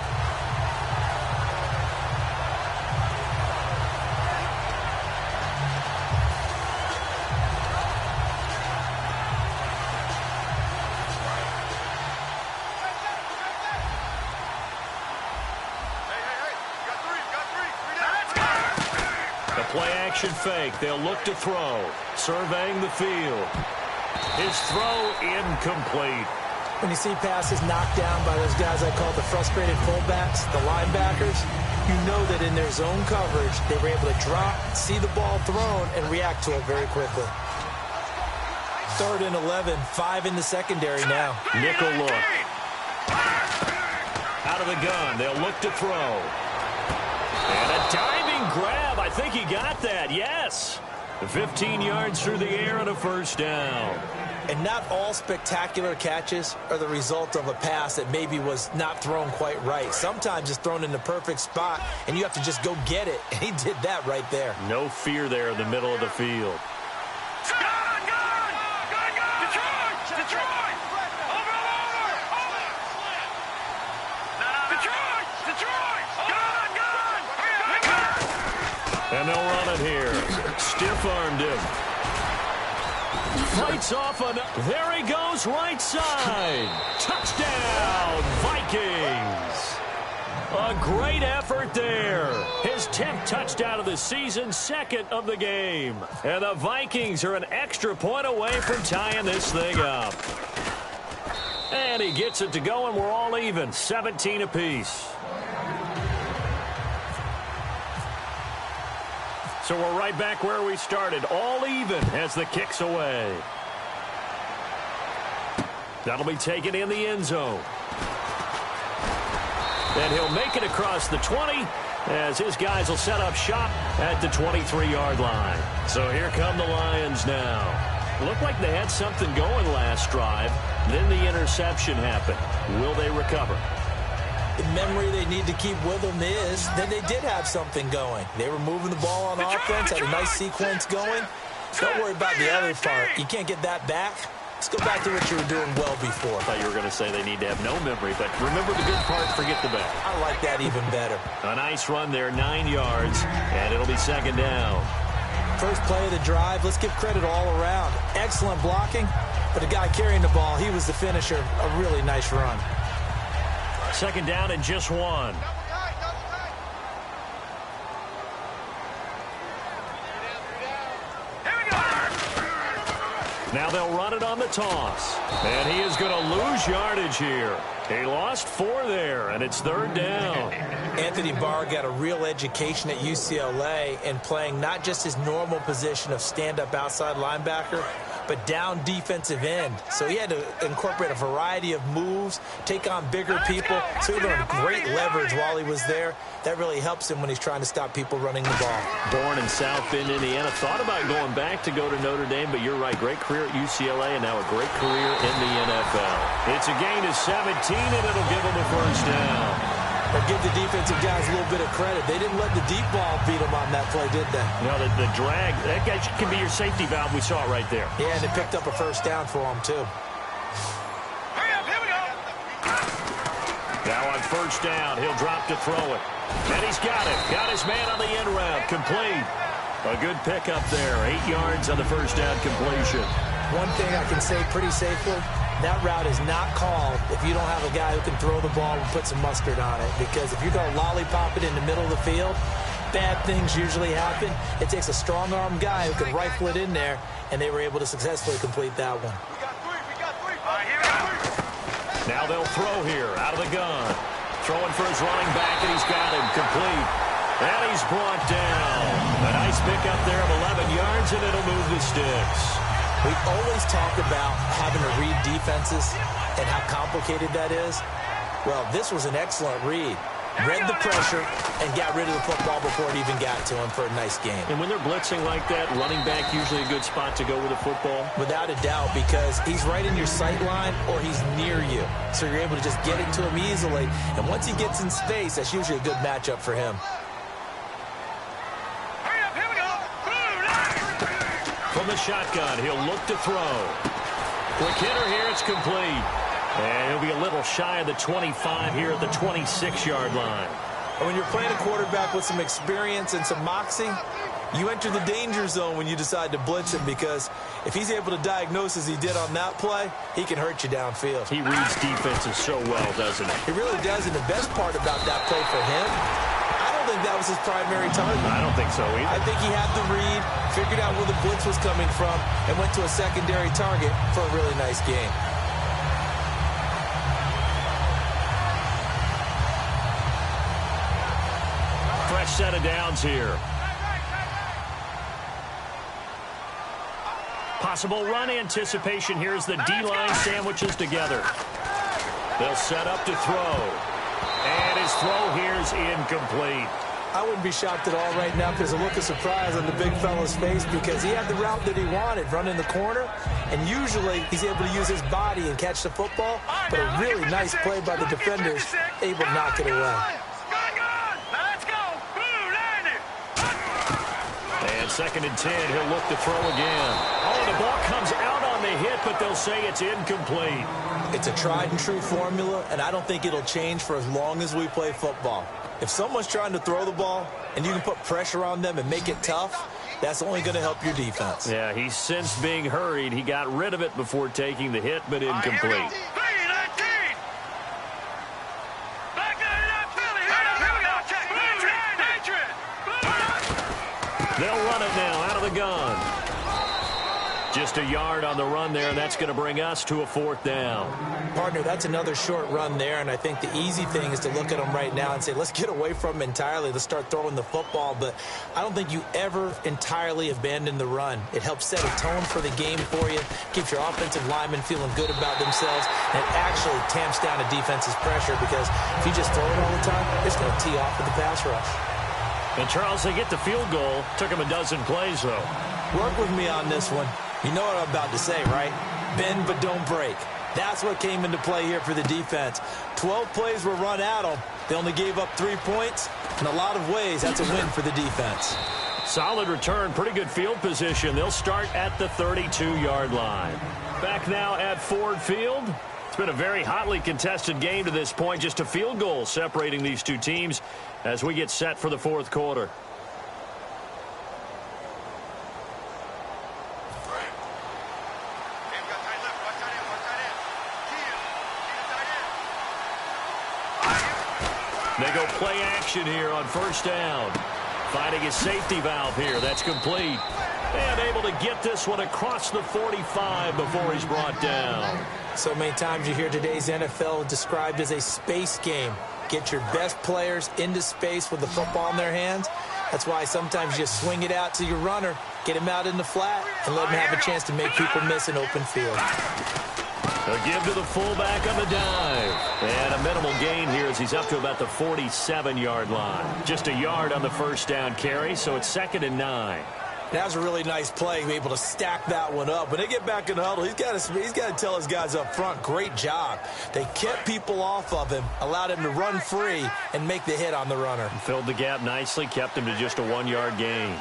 Play-action fake. They'll look to throw. Surveying the field. His throw incomplete. When you see passes knocked down by those guys I call the frustrated fullbacks, the linebackers, you know that in their zone coverage, they were able to drop, see the ball thrown, and react to it very quickly. 3rd and 11, 5 in the secondary now. Nickel look. Out of the gun. They'll look to throw. And a diving grab. I think he got that. Yes. 15 yards through the air and a first down. And not all spectacular catches are the result of a pass that maybe was not thrown quite right. Sometimes it's thrown in the perfect spot, and you have to just go get it. And he did that right there. No fear there in the middle of the field. And they'll run it here. Stiff-armed him. Fights off on. There he goes, right side. Touchdown, Vikings. A great effort there. His 10th touchdown of the season, 2nd of the game. And the Vikings are an extra point away from tying this thing up. And he gets it to go, and we're all even, 17 apiece. So we're right back where we started, all even as the kick's away. That'll be taken in the end zone. And he'll make it across the 20 as his guys will set up shop at the 23-yard line. So here come the Lions now. Looked like they had something going last drive. Then the interception happened. Will they recover? The memory they need to keep with them is that they did have something going. They were moving the ball on offense, had a nice sequence going. Don't worry about the other part. You can't get that back. Let's go back to what you were doing well before. I thought you were going to say they need to have no memory, but remember the good part, forget the bad. I like that even better. A nice run there, 9 yards, and it'll be second down. First play of the drive, let's give credit all around. Excellent blocking, but the guy carrying the ball, he was the finisher. A really nice run. Second down and just 1. Now they'll run it on the toss. And he is going to lose yardage here. He lost 4 there, and it's third down. Anthony Barr got a real education at UCLA and playing not just his normal position of stand-up outside linebacker, but down defensive end. So he had to incorporate a variety of moves, take on bigger people. So he learned great leverage while he was there. That really helps him when he's trying to stop people running the ball. Born in South Bend, Indiana. Thought about going back to go to Notre Dame, but you're right. Great career at UCLA and now a great career in the NFL. It's a gain of 17, and it'll give him a first down. Or give the defensive guys a little bit of credit. They didn't let the deep ball beat them on that play, did they? No, the drag, that guy can be your safety valve. We saw it right there. Yeah, and they picked up a first down for him, too. Hurry up, here we go. Now on first down, he'll drop to throw it. And he's got it. Got his man on the end route. Complete. A good pickup there. 8 yards on the first down completion. One thing I can say pretty safely, that route is not called if you don't have a guy who can throw the ball and put some mustard on it. Because if you're going to lollipop it in the middle of the field, bad things usually happen. It takes a strong-arm guy who can rifle it in there, and they were able to successfully complete that one. We got three. All right, here we go. Now they'll throw here out of the gun. Throwing for his running back, and he's got him complete. And he's brought down. A nice pickup there of 11 yards, and it'll move the sticks. We always talk about having to read defenses and how complicated that is. Well, this was an excellent read. Read the pressure and got rid of the football before it even got to him for a nice game. And when they're blitzing like that, running back usually a good spot to go with the football? Without a doubt, because he's right in your sight line or he's near you. So you're able to just get it to him easily. And once he gets in space, that's usually a good matchup for him. From the shotgun, he'll look to throw. Quick hitter here, it's complete. And he'll be a little shy of the 25 here at the 26-yard line. And when you're playing a quarterback with some experience and some moxie, you enter the danger zone when you decide to blitz him, because if he's able to diagnose as he did on that play, he can hurt you downfield. He reads defenses so well, doesn't he? He really does, and the best part about that play for him, I don't think that was his primary target. I don't think so either. I think he had the read, figured out where the blitz was coming from, and went to a secondary target for a really nice game. Fresh set of downs here. Possible run anticipation here as the D-line sandwiches together. They'll set up to throw. And his throw here is incomplete. I wouldn't be shocked at all right now because a look of surprise on the big fella's face, because he had the route that he wanted, running the corner, and usually he's able to use his body and catch the football, but a really nice play by the defenders, able to knock it away. And second and 10, he'll look to throw again. Oh, the ball comes out on the hit, but they'll say it's incomplete. It's a tried and true formula, and I don't think it'll change for as long as we play football. If someone's trying to throw the ball and you can put pressure on them and make it tough, that's only going to help your defense. Yeah, he's sensed being hurried. He got rid of it before taking the hit, but incomplete. They'll run it now out of the gun. Just a yard on the run there, and that's going to bring us to a fourth down. Partner, that's another short run there, and I think the easy thing is to look at them right now and say, let's get away from them entirely. Let's start throwing the football, but I don't think you ever entirely abandon the run. It helps set a tone for the game for you, keeps your offensive linemen feeling good about themselves, and it actually tamps down a defense's pressure, because if you just throw it all the time, it's going to tee off with the pass rush. And, Charles, they get the field goal. Took them a dozen plays, though. Work with me on this one. You know what I'm about to say, right? Bend but don't break. That's what came into play here for the defense. 12 plays were run at them. They only gave up 3 points. In a lot of ways, that's a win for the defense. Solid return, pretty good field position. They'll start at the 32-yard line. Back now at Ford Field. It's been a very hotly contested game to this point. Just a field goal separating these two teams as we get set for the fourth quarter. They go play action here on first down. Finding his safety valve here. That's complete. And able to get this one across the 45 before he's brought down. So many times you hear today's NFL described as a space game. Get your best players into space with the football in their hands. That's why sometimes you just swing it out to your runner, get him out in the flat, and let him have a chance to make people miss an open field. A give to the fullback on the dive. And a minimal gain here as he's up to about the 47-yard line. Just a yard on the first down carry, so it's 2nd and 9. That was a really nice play, able to stack that one up. When they get back in the huddle, he's got to tell his guys up front, great job. They kept people off of him, allowed him to run free, and make the hit on the runner. Filled the gap nicely, kept him to just a 1-yard gain.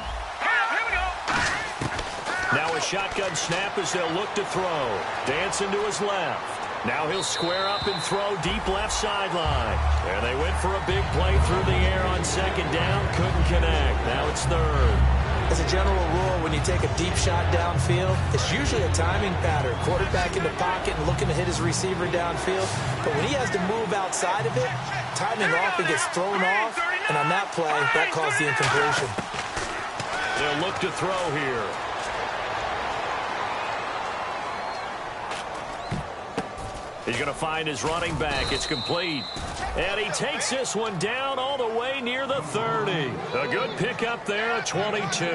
Now a shotgun snap as they'll look to throw. Dancing to his left. Now he'll square up and throw deep left sideline. And they went for a big play through the air on 2nd down. Couldn't connect. Now it's 3rd. As a general rule, when you take a deep shot downfield, it's usually a timing pattern. Quarterback in the pocket and looking to hit his receiver downfield. But when he has to move outside of it, timing off, it gets thrown off. And on that play, that caused the incompletion. They'll look to throw here. He's going to find his running back. It's complete. And he takes this one down all the way near the 30. A good pickup there, 22.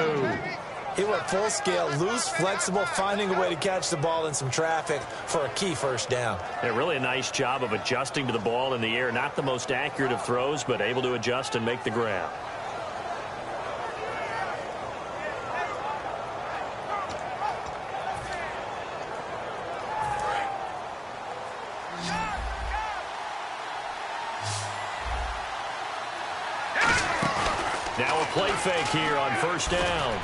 He went full scale, loose, flexible, finding a way to catch the ball in some traffic for a key first down. Yeah, really a nice job of adjusting to the ball in the air. Not the most accurate of throws, but able to adjust and make the grab. Now a play fake here on first down.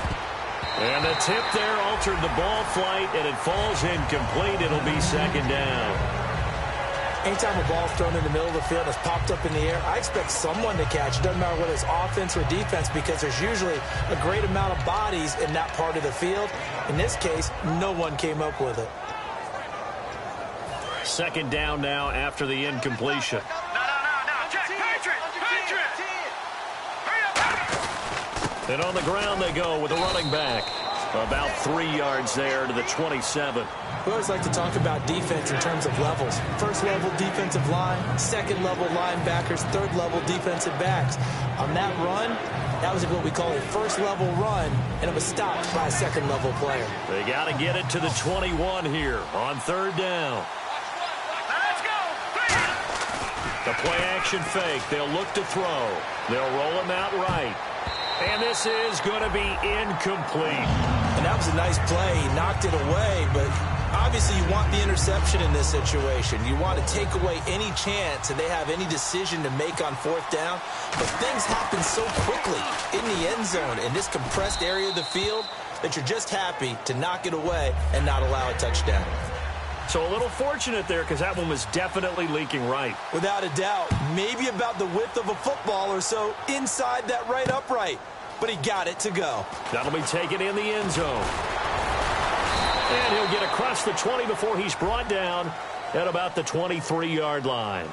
And the tip there altered the ball flight, and it falls incomplete. It'll be 2nd down. Anytime a ball's thrown in the middle of the field, it's popped up in the air, I expect someone to catch. It doesn't matter whether it's offense or defense, because there's usually a great amount of bodies in that part of the field. In this case, no one came up with it. 2nd down now after the incompletion. And on the ground they go with a running back. About 3 yards there to the 27. We always like to talk about defense in terms of levels. First level defensive line, second level linebackers, third level defensive backs. On that run, that was what we call a first level run, and it was stopped by a second level player. They got to get it to the 21 here on 3rd down. Let's go! The play action fake. They'll look to throw. They'll roll him out right. And this is going to be incomplete. And that was a nice play. He knocked it away, but obviously you want the interception in this situation. You want to take away any chance that they have any decision to make on 4th down. But things happen so quickly in the end zone in this compressed area of the field that you're just happy to knock it away and not allow a touchdown. So a little fortunate there because that one was definitely leaking right. Without a doubt, maybe about the width of a football or so inside that right upright. But he got it to go. That'll be taken in the end zone. And he'll get across the 20 before he's brought down at about the 23-yard line.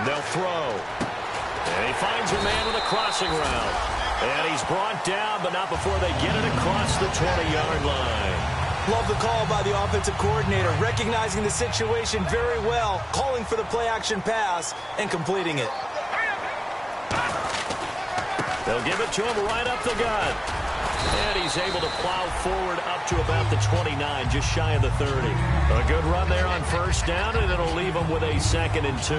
They'll throw. And he finds a man with a crossing route. And he's brought down, but not before they get it across the 20-yard line. Love the call by the offensive coordinator, recognizing the situation very well, calling for the play-action pass, and completing it. They'll give it to him right up the gut. And he's able to plow forward up to about the 29, just shy of the 30. A good run there on first down, and it'll leave him with a 2nd and 2.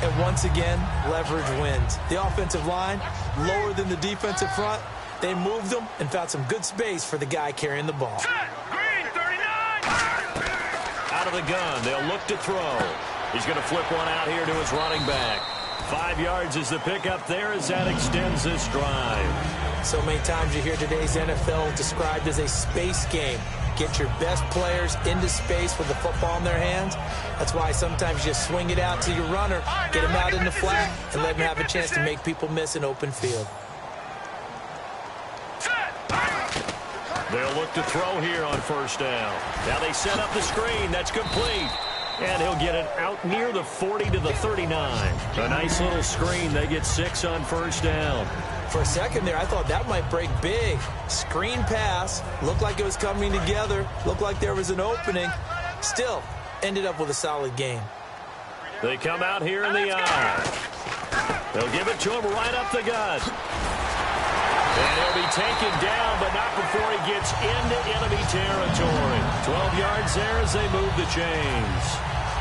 And once again, leverage wins. The offensive line, lower than the defensive front. They moved them and found some good space for the guy carrying the ball. Green, 39! Out of the gun, they'll look to throw. He's going to flip one out here to his running back. 5 yards is the pickup there as that extends this drive. So many times you hear today's NFL described as a space game. Get your best players into space with the football in their hands. That's why sometimes you swing it out to your runner, get him out in the flat, and let him have a chance to make people miss an open field. They'll look to throw here on first down. Now they set up the screen. That's complete. And he'll get it out near the 40 to the 39. A nice little screen. They get 6 on first down. For a second there, I thought that might break big. Screen pass. Looked like it was coming together. Looked like there was an opening. Still, ended up with a solid game. They come out here in the eye. They'll give it to him right up the gut. And he'll be taken down, but not before he gets into enemy territory. 12 yards there as they move the chains.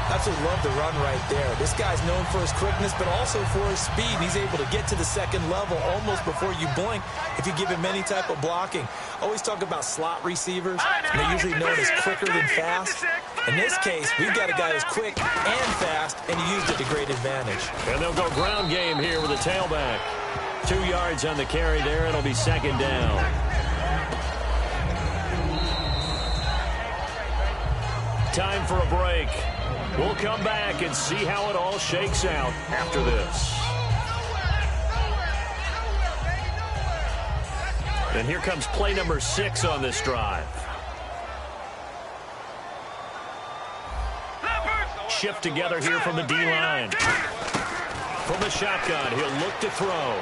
Absolutely love the run right there. This guy's known for his quickness, but also for his speed. He's able to get to the second level almost before you blink if you give him any type of blocking. Always talk about slot receivers, and they're usually known as quicker than fast. In this case, we've got a guy who's quick and fast, and he used it to great advantage. And they'll go ground game here with a tailback. 2 yards on the carry there. It'll be 2nd down. Time for a break. We'll come back and see how it all shakes out after this. And here comes play number 6 on this drive. Shift together here from the D-line. From the shotgun, he'll look to throw.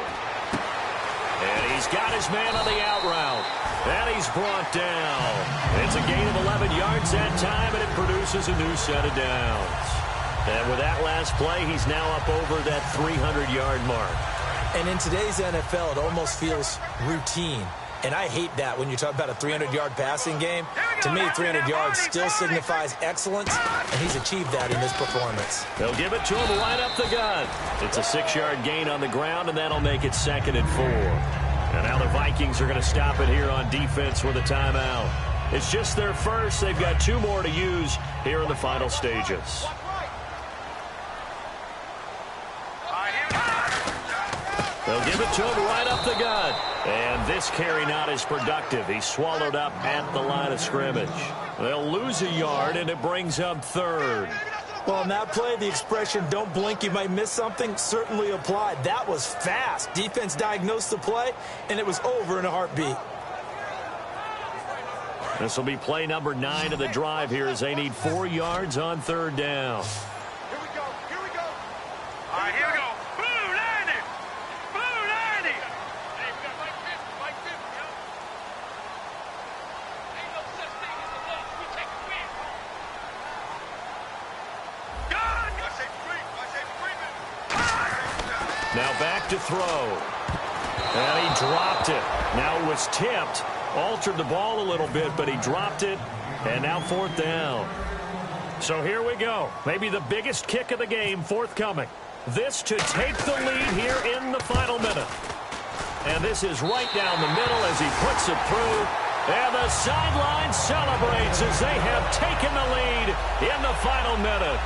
And he's got his man on the out route. And he's brought down. It's a gain of 11 yards that time, and it produces a new set of downs. And with that last play, he's now up over that 300-yard mark. And in today's NFL, it almost feels routine. And I hate that when you talk about a 300-yard passing game. To me, 300 yards still signifies excellence, and he's achieved that in this performance. They'll give it to him right up the gut. It's a 6-yard gain on the ground, and that'll make it 2nd and 4. And now the Vikings are going to stop it here on defense with a timeout. It's just their first. They've got 2 more to use here in the final stages. They'll give it to him right up the gut. And this carry not as productive. He's swallowed up at the line of scrimmage. They'll lose a yard, and it brings up 3rd. Well, on that play, the expression, don't blink, you might miss something, certainly applied. That was fast. Defense diagnosed the play, and it was over in a heartbeat. This will be play number 9 of the drive here as they need 4 yards on 3rd down. Here we go. Here we go. All right, here we go. Blue 90. Blue 90. Hey, we got Mike 50. Mike 50, yo. Ain't no such thing as a loss. We take a win. God! I say free. I say free, man. Now back to throw. And he dropped it. Now it was tipped. Altered the ball a little bit, but he dropped it. And now 4th down. So here we go. Maybe the biggest kick of the game forthcoming. This to take the lead here in the final minute. And this is right down the middle as he puts it through. And the sideline celebrates as they have taken the lead in the final minute.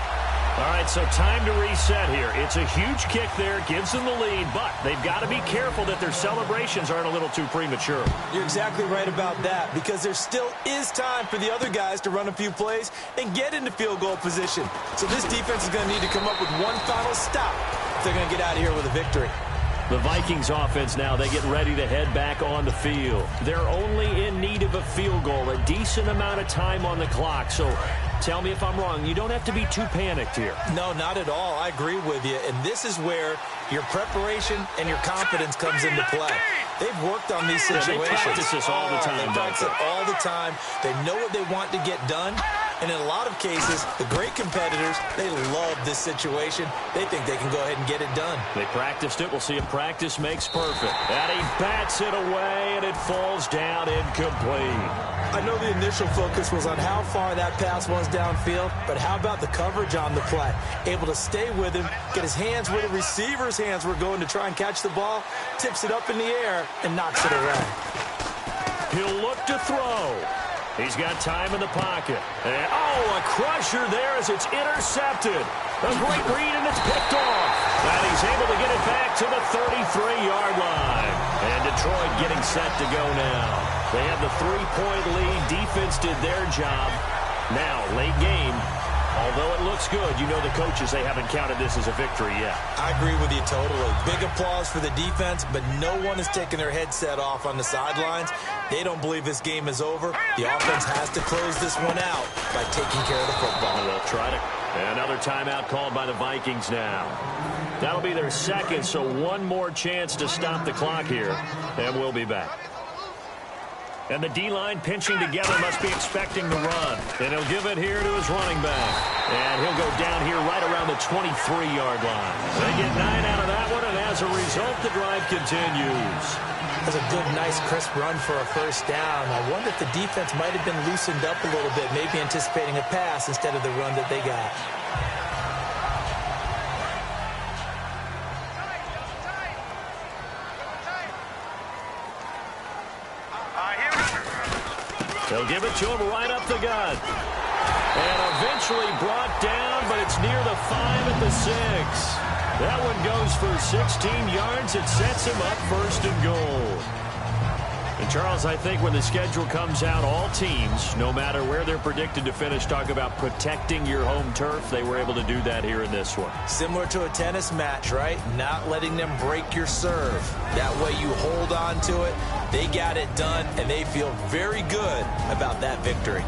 All right, so time to reset here. It's a huge kick there, gives them the lead, but they've got to be careful that their celebrations aren't a little too premature. You're exactly right about that, because there still is time for the other guys to run a few plays and get into field goal position. So this defense is going to need to come up with one final stop if they're going to get out of here with a victory. The Vikings offense now, they get ready to head back on the field. They're only in need of a field goal, a decent amount of time on the clock. So tell me if I'm wrong. You don't have to be too panicked here. No, not at all. I agree with you. And this is where your preparation and your confidence comes into play. They've worked on these situations. They practice this all the time. They practice it all the time. They know what they want to get done. And in a lot of cases, the great competitors, they love this situation. They think they can go ahead and get it done. They practiced it. We'll see if practice makes perfect. And he bats it away, and it falls down incomplete. I know the initial focus was on how far that pass was downfield, but how about the coverage on the play? Able to stay with him, get his hands where the receiver's hands were going to try and catch the ball, tips it up in the air, and knocks it away. He'll look to throw. He's got time in the pocket. And, oh, a crusher there as it's intercepted. A great read, and it's picked off. And he's able to get it back to the 33-yard line. And Detroit getting set to go now. They have the 3-point lead. Defense did their job. Now, late game. Although it looks good, you know the coaches, they haven't counted this as a victory yet. I agree with you totally. Big applause for the defense, but no one is taking their headset off on the sidelines. They don't believe this game is over. The offense has to close this one out by taking care of the football. They'll try to. Another timeout called by the Vikings now. That'll be their second, so one more chance to stop the clock here, and we'll be back. And the D-line pinching together must be expecting the run. And he'll give it here to his running back. And he'll go down here right around the 23-yard line. They get 9 out of that one, and as a result, the drive continues. That's a good, nice, crisp run for a first down. I wonder if the defense might have been loosened up a little bit, maybe anticipating a pass instead of the run that they got. They'll give it to him right up the gut. And eventually brought down, but it's near the 5 at the 6. That one goes for 16 yards. It sets him up first and goal. And, Charles, I think when the schedule comes out, all teams, no matter where they're predicted to finish, talk about protecting your home turf. They were able to do that here in this one. Similar to a tennis match, right? Not letting them break your serve. That way you hold on to it. They got it done, and they feel very good about that victory.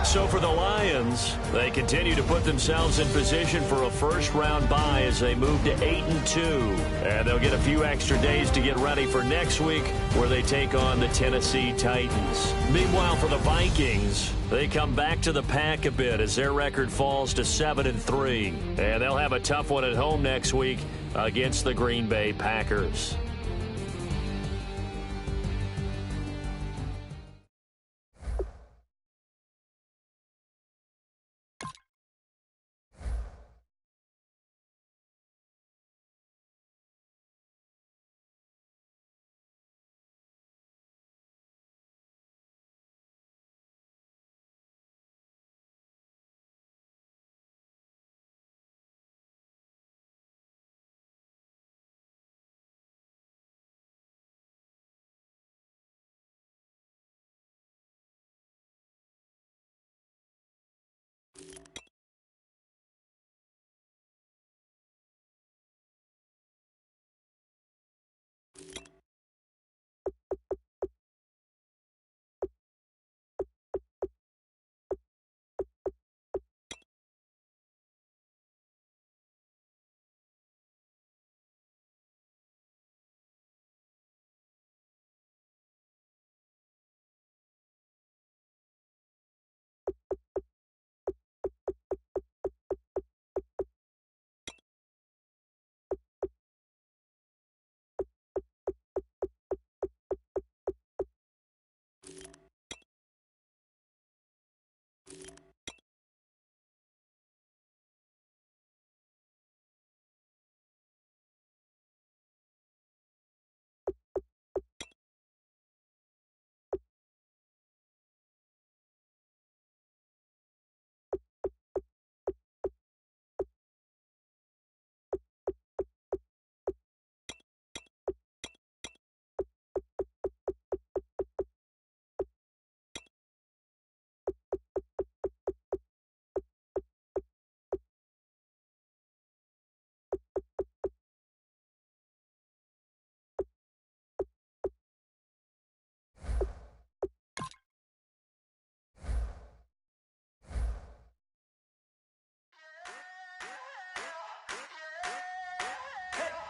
So for the Lions, they continue to put themselves in position for a first-round bye as they move to 8-2. And they'll get a few extra days to get ready for next week where they take on the Tennessee Titans. Meanwhile, for the Vikings, they come back to the pack a bit as their record falls to 7-3. And they'll have a tough one at home next week against the Green Bay Packers.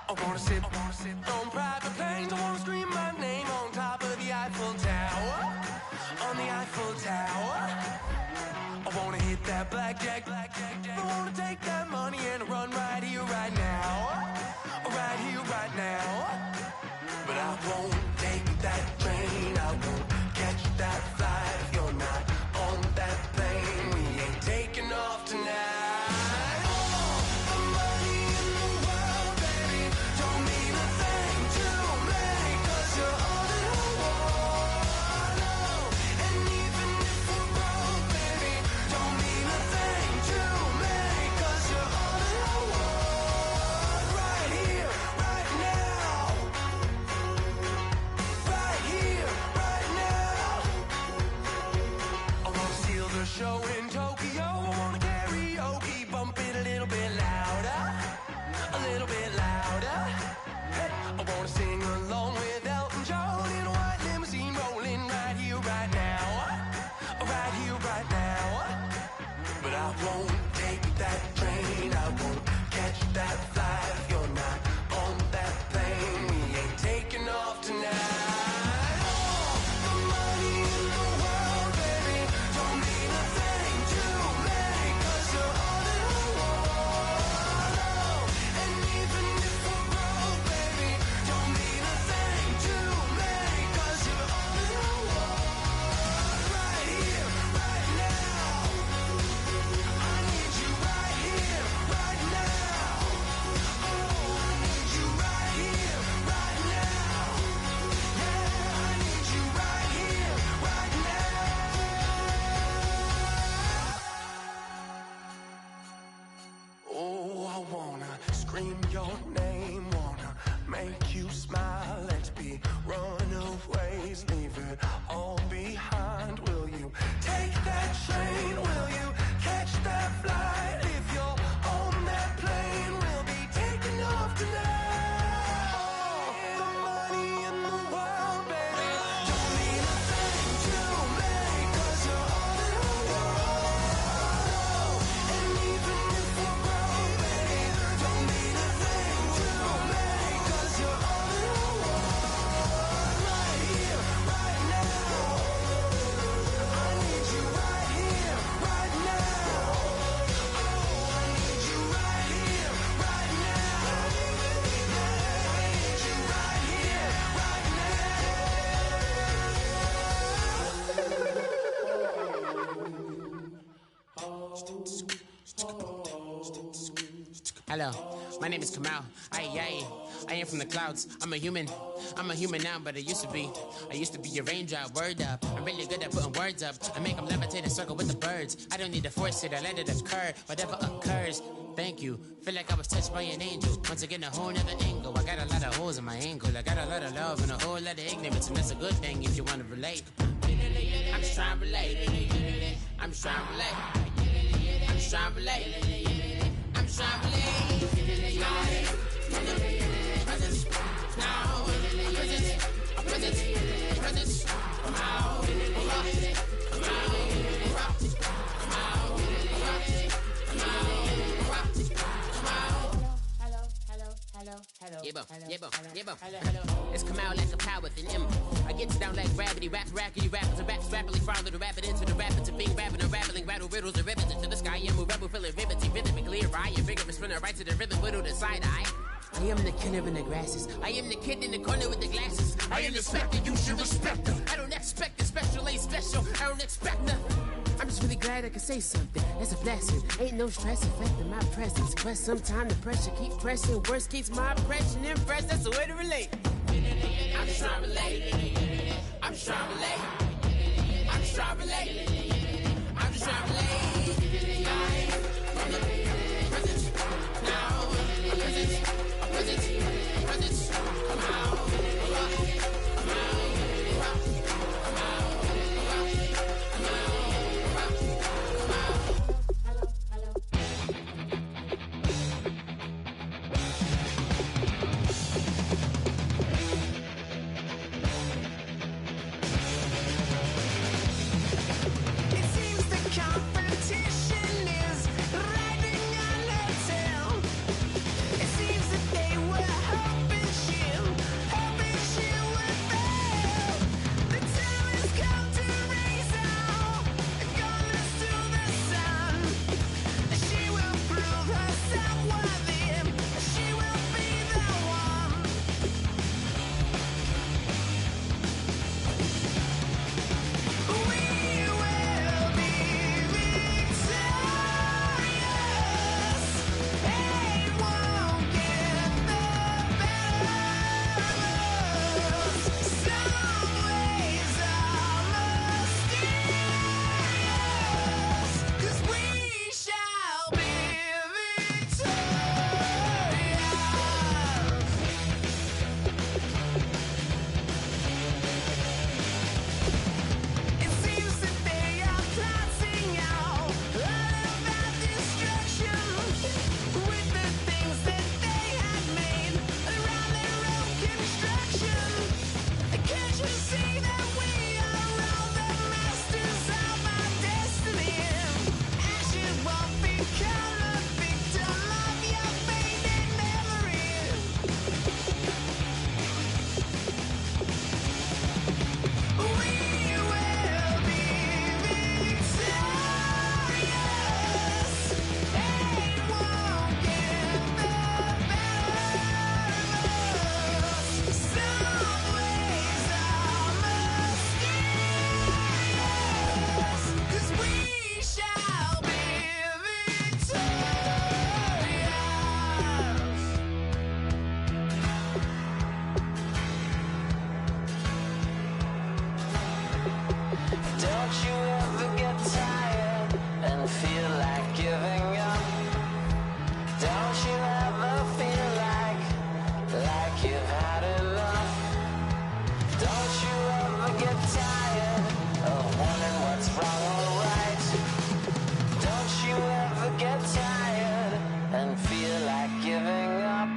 I wanna sit on private planes. I wanna scream my name on top of the Eiffel Tower. On the Eiffel Tower. blackjack. I wanna take that money and run right here, right now. Right here, right now. But I won't take that train, I won't catch that flight if you're not on that plane. We ain't taking off tonight. All the money in the world, baby, don't mean a thing to me, 'cause you're all that I want. No. And even if we're broke, baby, don't mean a thing to me, 'cause you're all that I want. Right here, right now. Right here, right now. I wanna steal the show in Tokyo. I wanna karaoke, bump it a little bit louder. A little bit louder. Hey, I wanna sing along with Elton John in a white limousine rolling right here, right now. Right here, right now. But I won't take that train, I won't catch that flight if you're not on that plane. We ain't taking off tonight. All the money in the world, baby, don't mean a thing to me, 'cause you're all that I want. No. And even if we're broke, baby, don't mean a thing to me, 'cause you're all that I want. Right here, right now. I need you right here, right now. Oh, I need you right here, right now. Yeah, I need you right here, right now. Oh, I wanna scream your name, wanna make you smile. Let's be runaways, leave it all behind. Will you take that train? Will you catch that flight? If you're on that plane, we'll be taking off tonight. All the money in the world, baby, don't mean a thing to me, 'cause you're all that I want. And even if we're broke, baby, don't mean a thing to me, 'cause you're all that I want. Right here, right now. I need you right here, right now. Oh, I need you right here, right now. Yeah, I need you right here, right Hello, my name is Kamal. I am from the clouds. I'm a human now, but I used to be a raindrop. Word up, I'm really good at putting words up. I make them levitate and circle with the birds. I don't need to force it, I let it occur. Whatever occurs, thank you. Feel like I was touched by an angel. Once again, a whole nother angle. I got a lot of holes in my ankle. I got a lot of love and a whole lot of ignorance, and that's a good thing if you want to relate. I'm just trying to relate. I'm just trying to relate. I'm just trying to relate. I'm just trying to relate. Presence, now, presence, come out, It's come out like a power within him. I get down like gravity, rackety rappers and raps rapidly follow the rapid into the rapids of being rapping and rattling, rattle riddles and rivets into the sky. I'm a rebel, feeling rhythmically clear. I am vigorous, spinner right to the rhythm, widow to side eye. I am the killer in the grasses. I am the kid in the corner with the glasses. I am the specter, you should respect them. I don't expect the special, ain't special. I don't expect nothing. I'm just really glad I can say something. That's a blessing. Ain't no stress affecting my presence. But sometimes the pressure keep pressing. Worst keeps my impression impressed. That's the way to relate. I'm just trying to relate. I'm just trying to relate. I'm just trying to relate. I'm just trying to relate. Presence, now, presence, come out. It seems the competition is Don't you ever feel like you've had enough? Don't you ever get tired of wondering what's wrong or right? Don't you ever get tired and feel like giving up?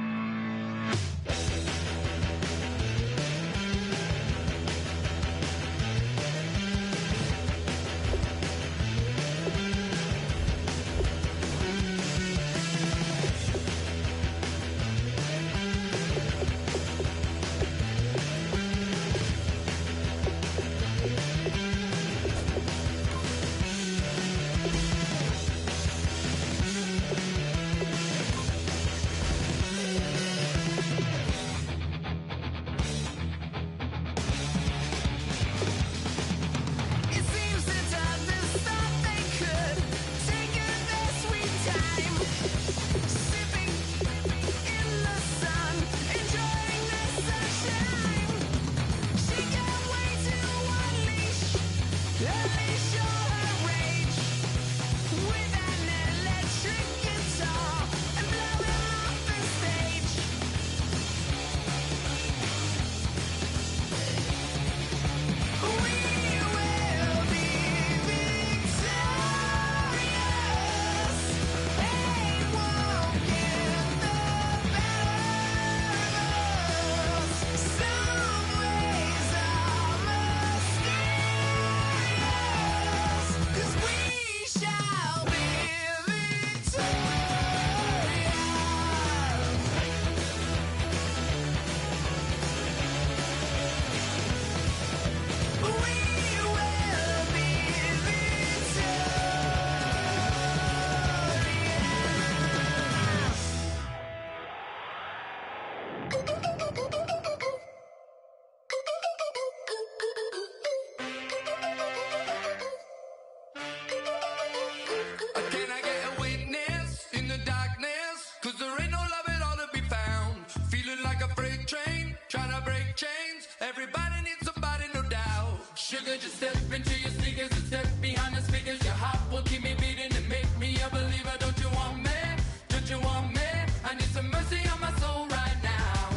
Can I get a witness in the darkness? 'Cause there ain't no love at all to be found. Feeling like a freight train, trying to break chains. Everybody needs somebody, no doubt. Sugar, just step into your sneakers and step behind the speakers. Your heart will keep me beating and make me a believer. Don't you want me? Don't you want me? I need some mercy on my soul right now.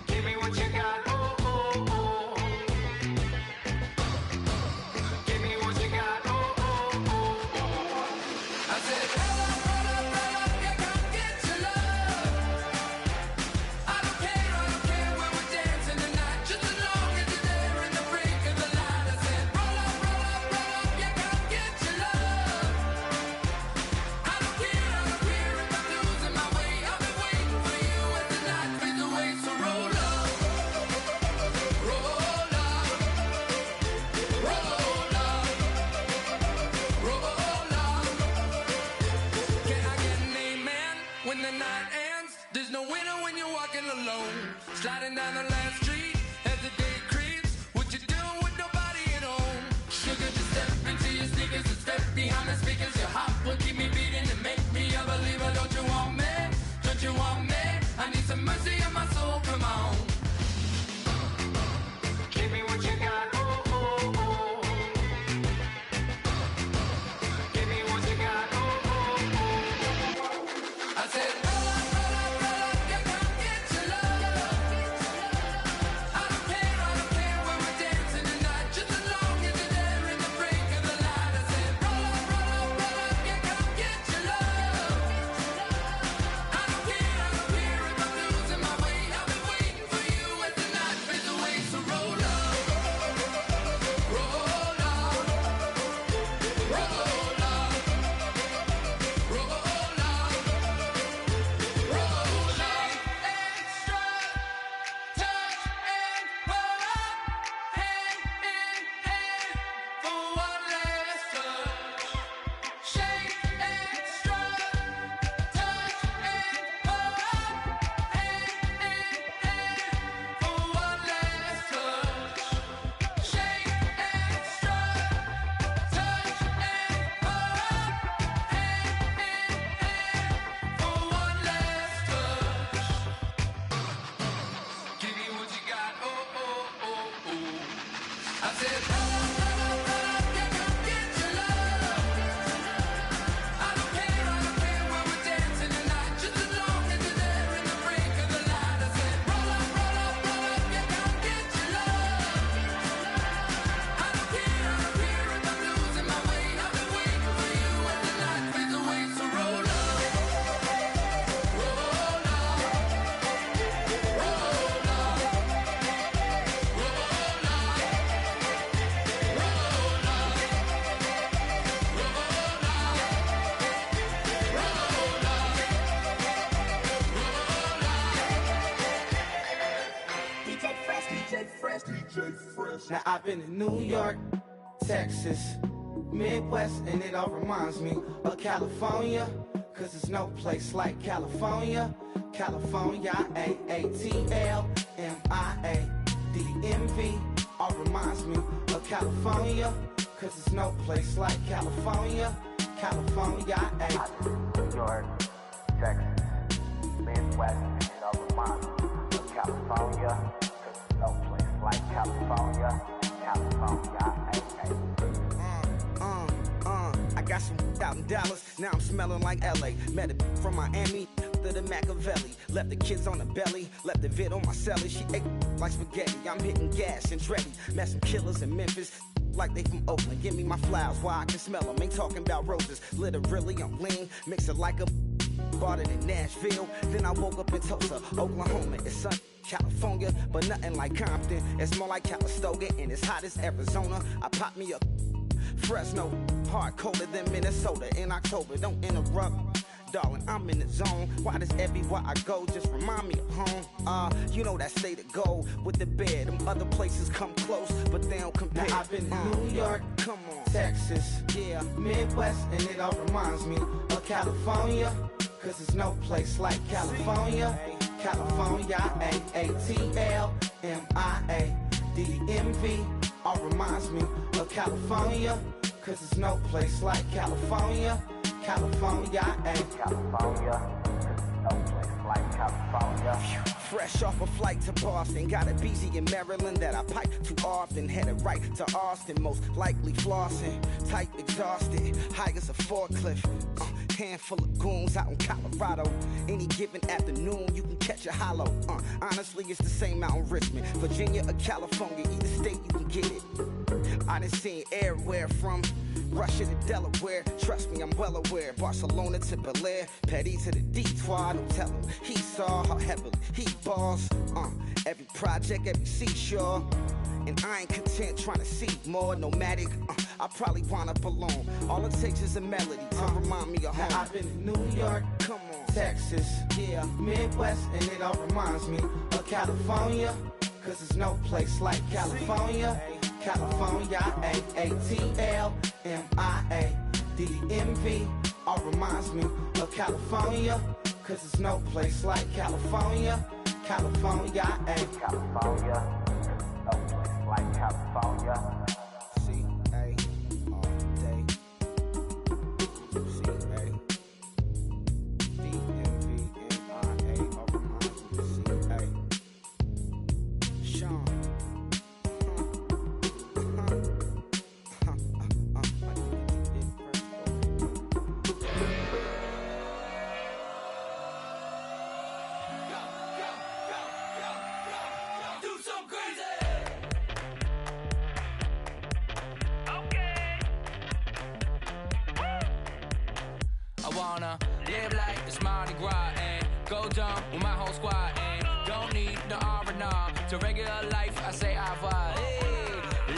Give me what you got, oh, oh, oh. Give me what you got, oh, oh, oh. I said, roll up, yeah, come get your love. I don't care when we're dancing tonight, just as long as you're there in the break of the light. I said, roll up, yeah, come get your love. I don't care if I'm losing my way. I've been waiting for you as the night fades away. So roll up, roll up, roll up, roll up. Can I get an amen when the night ends? There's no winner when you're walking alone. Sliding down the last street as the day creeps. What you doing with nobody at home? Sugar, just step into your sneakers and step behind the speakers. Your heart will keep me beating and make me a believer. Don't you want me? Don't you want me? I need some mercy on my soul, come on. Give me what you got, oh, oh, oh. Give me what you got, oh, oh, oh. I said, roll up, yeah, come get your love. I don't care when we're dancing tonight, just as long as you're there in the break of the light. I said, roll up, yeah, come get your love. Now I've been in New York, Texas, Midwest, and it all reminds me of California, cause there's no place like California. California, AATLMIADMV, all reminds me of California, cause there's no place like California. California, New York, Texas, Midwest, and it all reminds me of California, cause there's no place like California. California, I got some out in Dallas, now I'm smelling like LA. Met a from Miami to the Machiavelli. Left the kids on the belly, left the vid on my celly. She ate like spaghetti, I'm hitting gas and Dreddy. Met some killers in Memphis, like they from Oakland. Give me my flowers while I can smell them. Ain't talking about roses, literally I'm lean. Mix it like a bought it in Nashville. Then I woke up in Tulsa, Oklahoma. It's sun, California, but nothing like Compton. It's more like Calistoga and it's hot as Arizona. I pop me up Fresno, hard colder than Minnesota in October. Don't interrupt, darling, I'm in the zone. Why does everywhere I go just remind me of home? You know that state of gold with the bed. Them other places come close, but they don't compare. Now I've been in New York, come on, Texas, yeah, Midwest, and it all reminds me of California, cause there's no place like California. California, AATLMIADMV, all reminds me of California, cause there's no place like California. California, California, cause there's no place like California. Fresh off a flight to Boston, got a BZ in Maryland that I pipe too often. Headed right to Austin, most likely flossing. Tight, exhausted, high as a forklift. Handful of goons out in Colorado. Any given afternoon, you can catch a hollow. Honestly, it's the same out in Richmond, Virginia or California. Either state, you can get it. I done seen everywhere from Russia to Delaware. Trust me, I'm well aware. Barcelona to Bel Air, Petty to the Detroit. Don't tell him he saw how heavily he balls. Every project, every seashore. And I ain't content trying to see more nomadic. I probably wind up alone. All it takes is a melody to remind me of home. Now I've been in New York, come on, Texas, yeah, Midwest, and it all reminds me of California, cause there's no place like California. California, AATLMIADMV, all reminds me of California, cause there's no place like California. California, California, no place like California. C-A all day. C-A D-M-V-M-I-A, all reminds me of C-A. Sean. Live like it's Mardi Gras and go dumb with my whole squad and don't need the R&R to regular life. I say au revoir. Hey,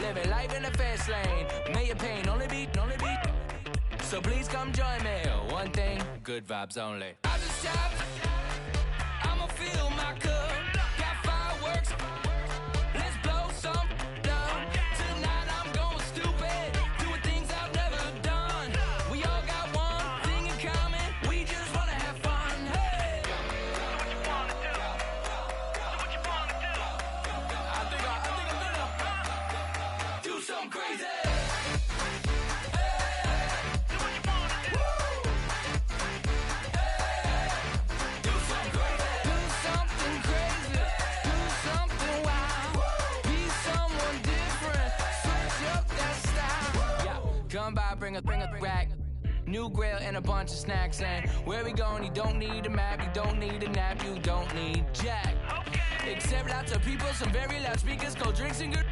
living life in the fast lane. May your pain only beat. So please come join me. One thing, good vibes only. I just tap. I'ma fill my cup. Got fireworks. Let's blow some down. Tonight I'm going stupid. Doing things I've never done. We all got one thing in common. We just wanna have fun. Hey! Do what you wanna do. Do what you wanna do. I think I'm gonna do something crazy. Come by, bring a rack. New grill and a bunch of snacks. And where we going, you don't need a map, you don't need a nap, you don't need jack. Except lots of people, some very loud speakers, cold drinks and good.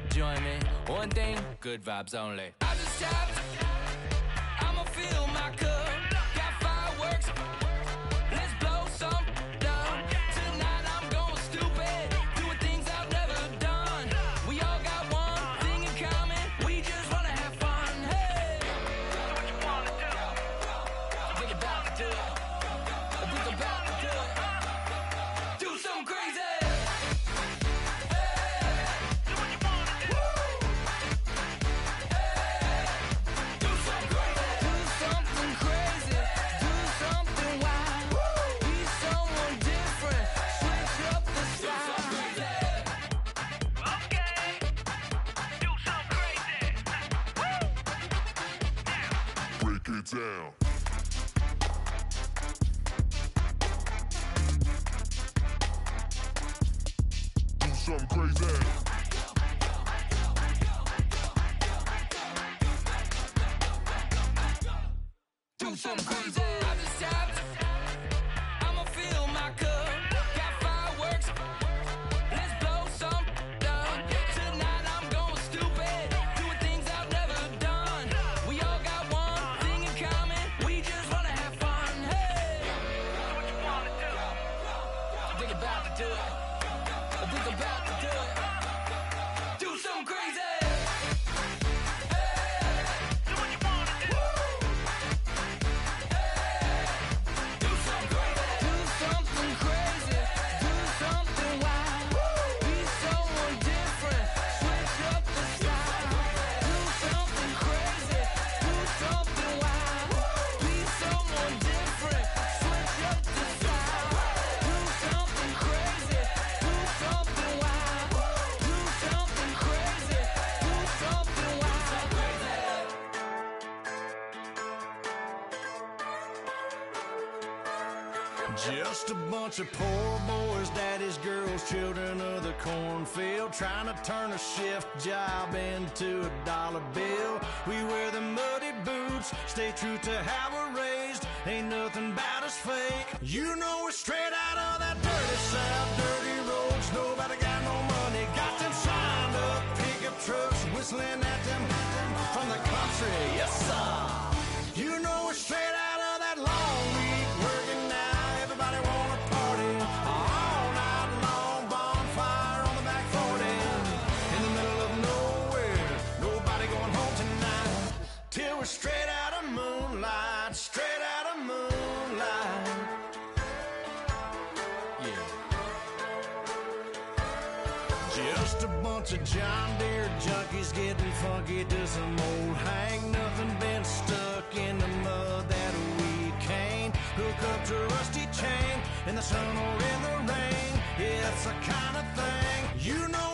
Join me, one thing, good vibes only. I just tap, I'ma fill my cup. Got fireworks, let's blow some down. Tonight I'm going stupid, doing things I've never done. We all got one thing in common, we just wanna have fun. Hey! Do what you wanna do. Think about to do it. Think about to do it. Do something crazy. Hey! down. Do something crazy. Do something crazy. I just tapped. I'ma fill my cup. Got fireworks. Let's blow some up. Tonight I'm going stupid. Doing things I've never done. We all got one thing in common. We just wanna have fun. Hey! So what you wanna do? I think about to do it. I think about to do it. Do something crazy. So what you wanna do? Do something crazy, do something wild, be someone different, switch up the style. Do something crazy, do something wild, be someone different, switch up the style. Do something crazy, do something wild, do something crazy, do something wild. Just a bunch of poor boys, daddy's girls, children of the cornfield, trying to turn a shift job into a dollar bill. We wear the muddy boots, stay true to how we're raised. Ain't nothing about us fake. You know we're straight out of that dirty south, dirty roads. Nobody got no money, got them signed up pickup trucks, whistling at them from the country. Yes, sir. You know we're straight out of that long week working now. Everybody wanna party all night long, bonfire on the back 40, in the middle of nowhere, nobody going home tonight, till we're straight out of moonlight, straight out of moonlight. Yeah. Just a bunch of John Deere junkies getting funky to some old hang. Nothing been stuck in the mud that we can't hook up to a rusty chain in the sun or in the rain. Yeah, it's the kind of thing you know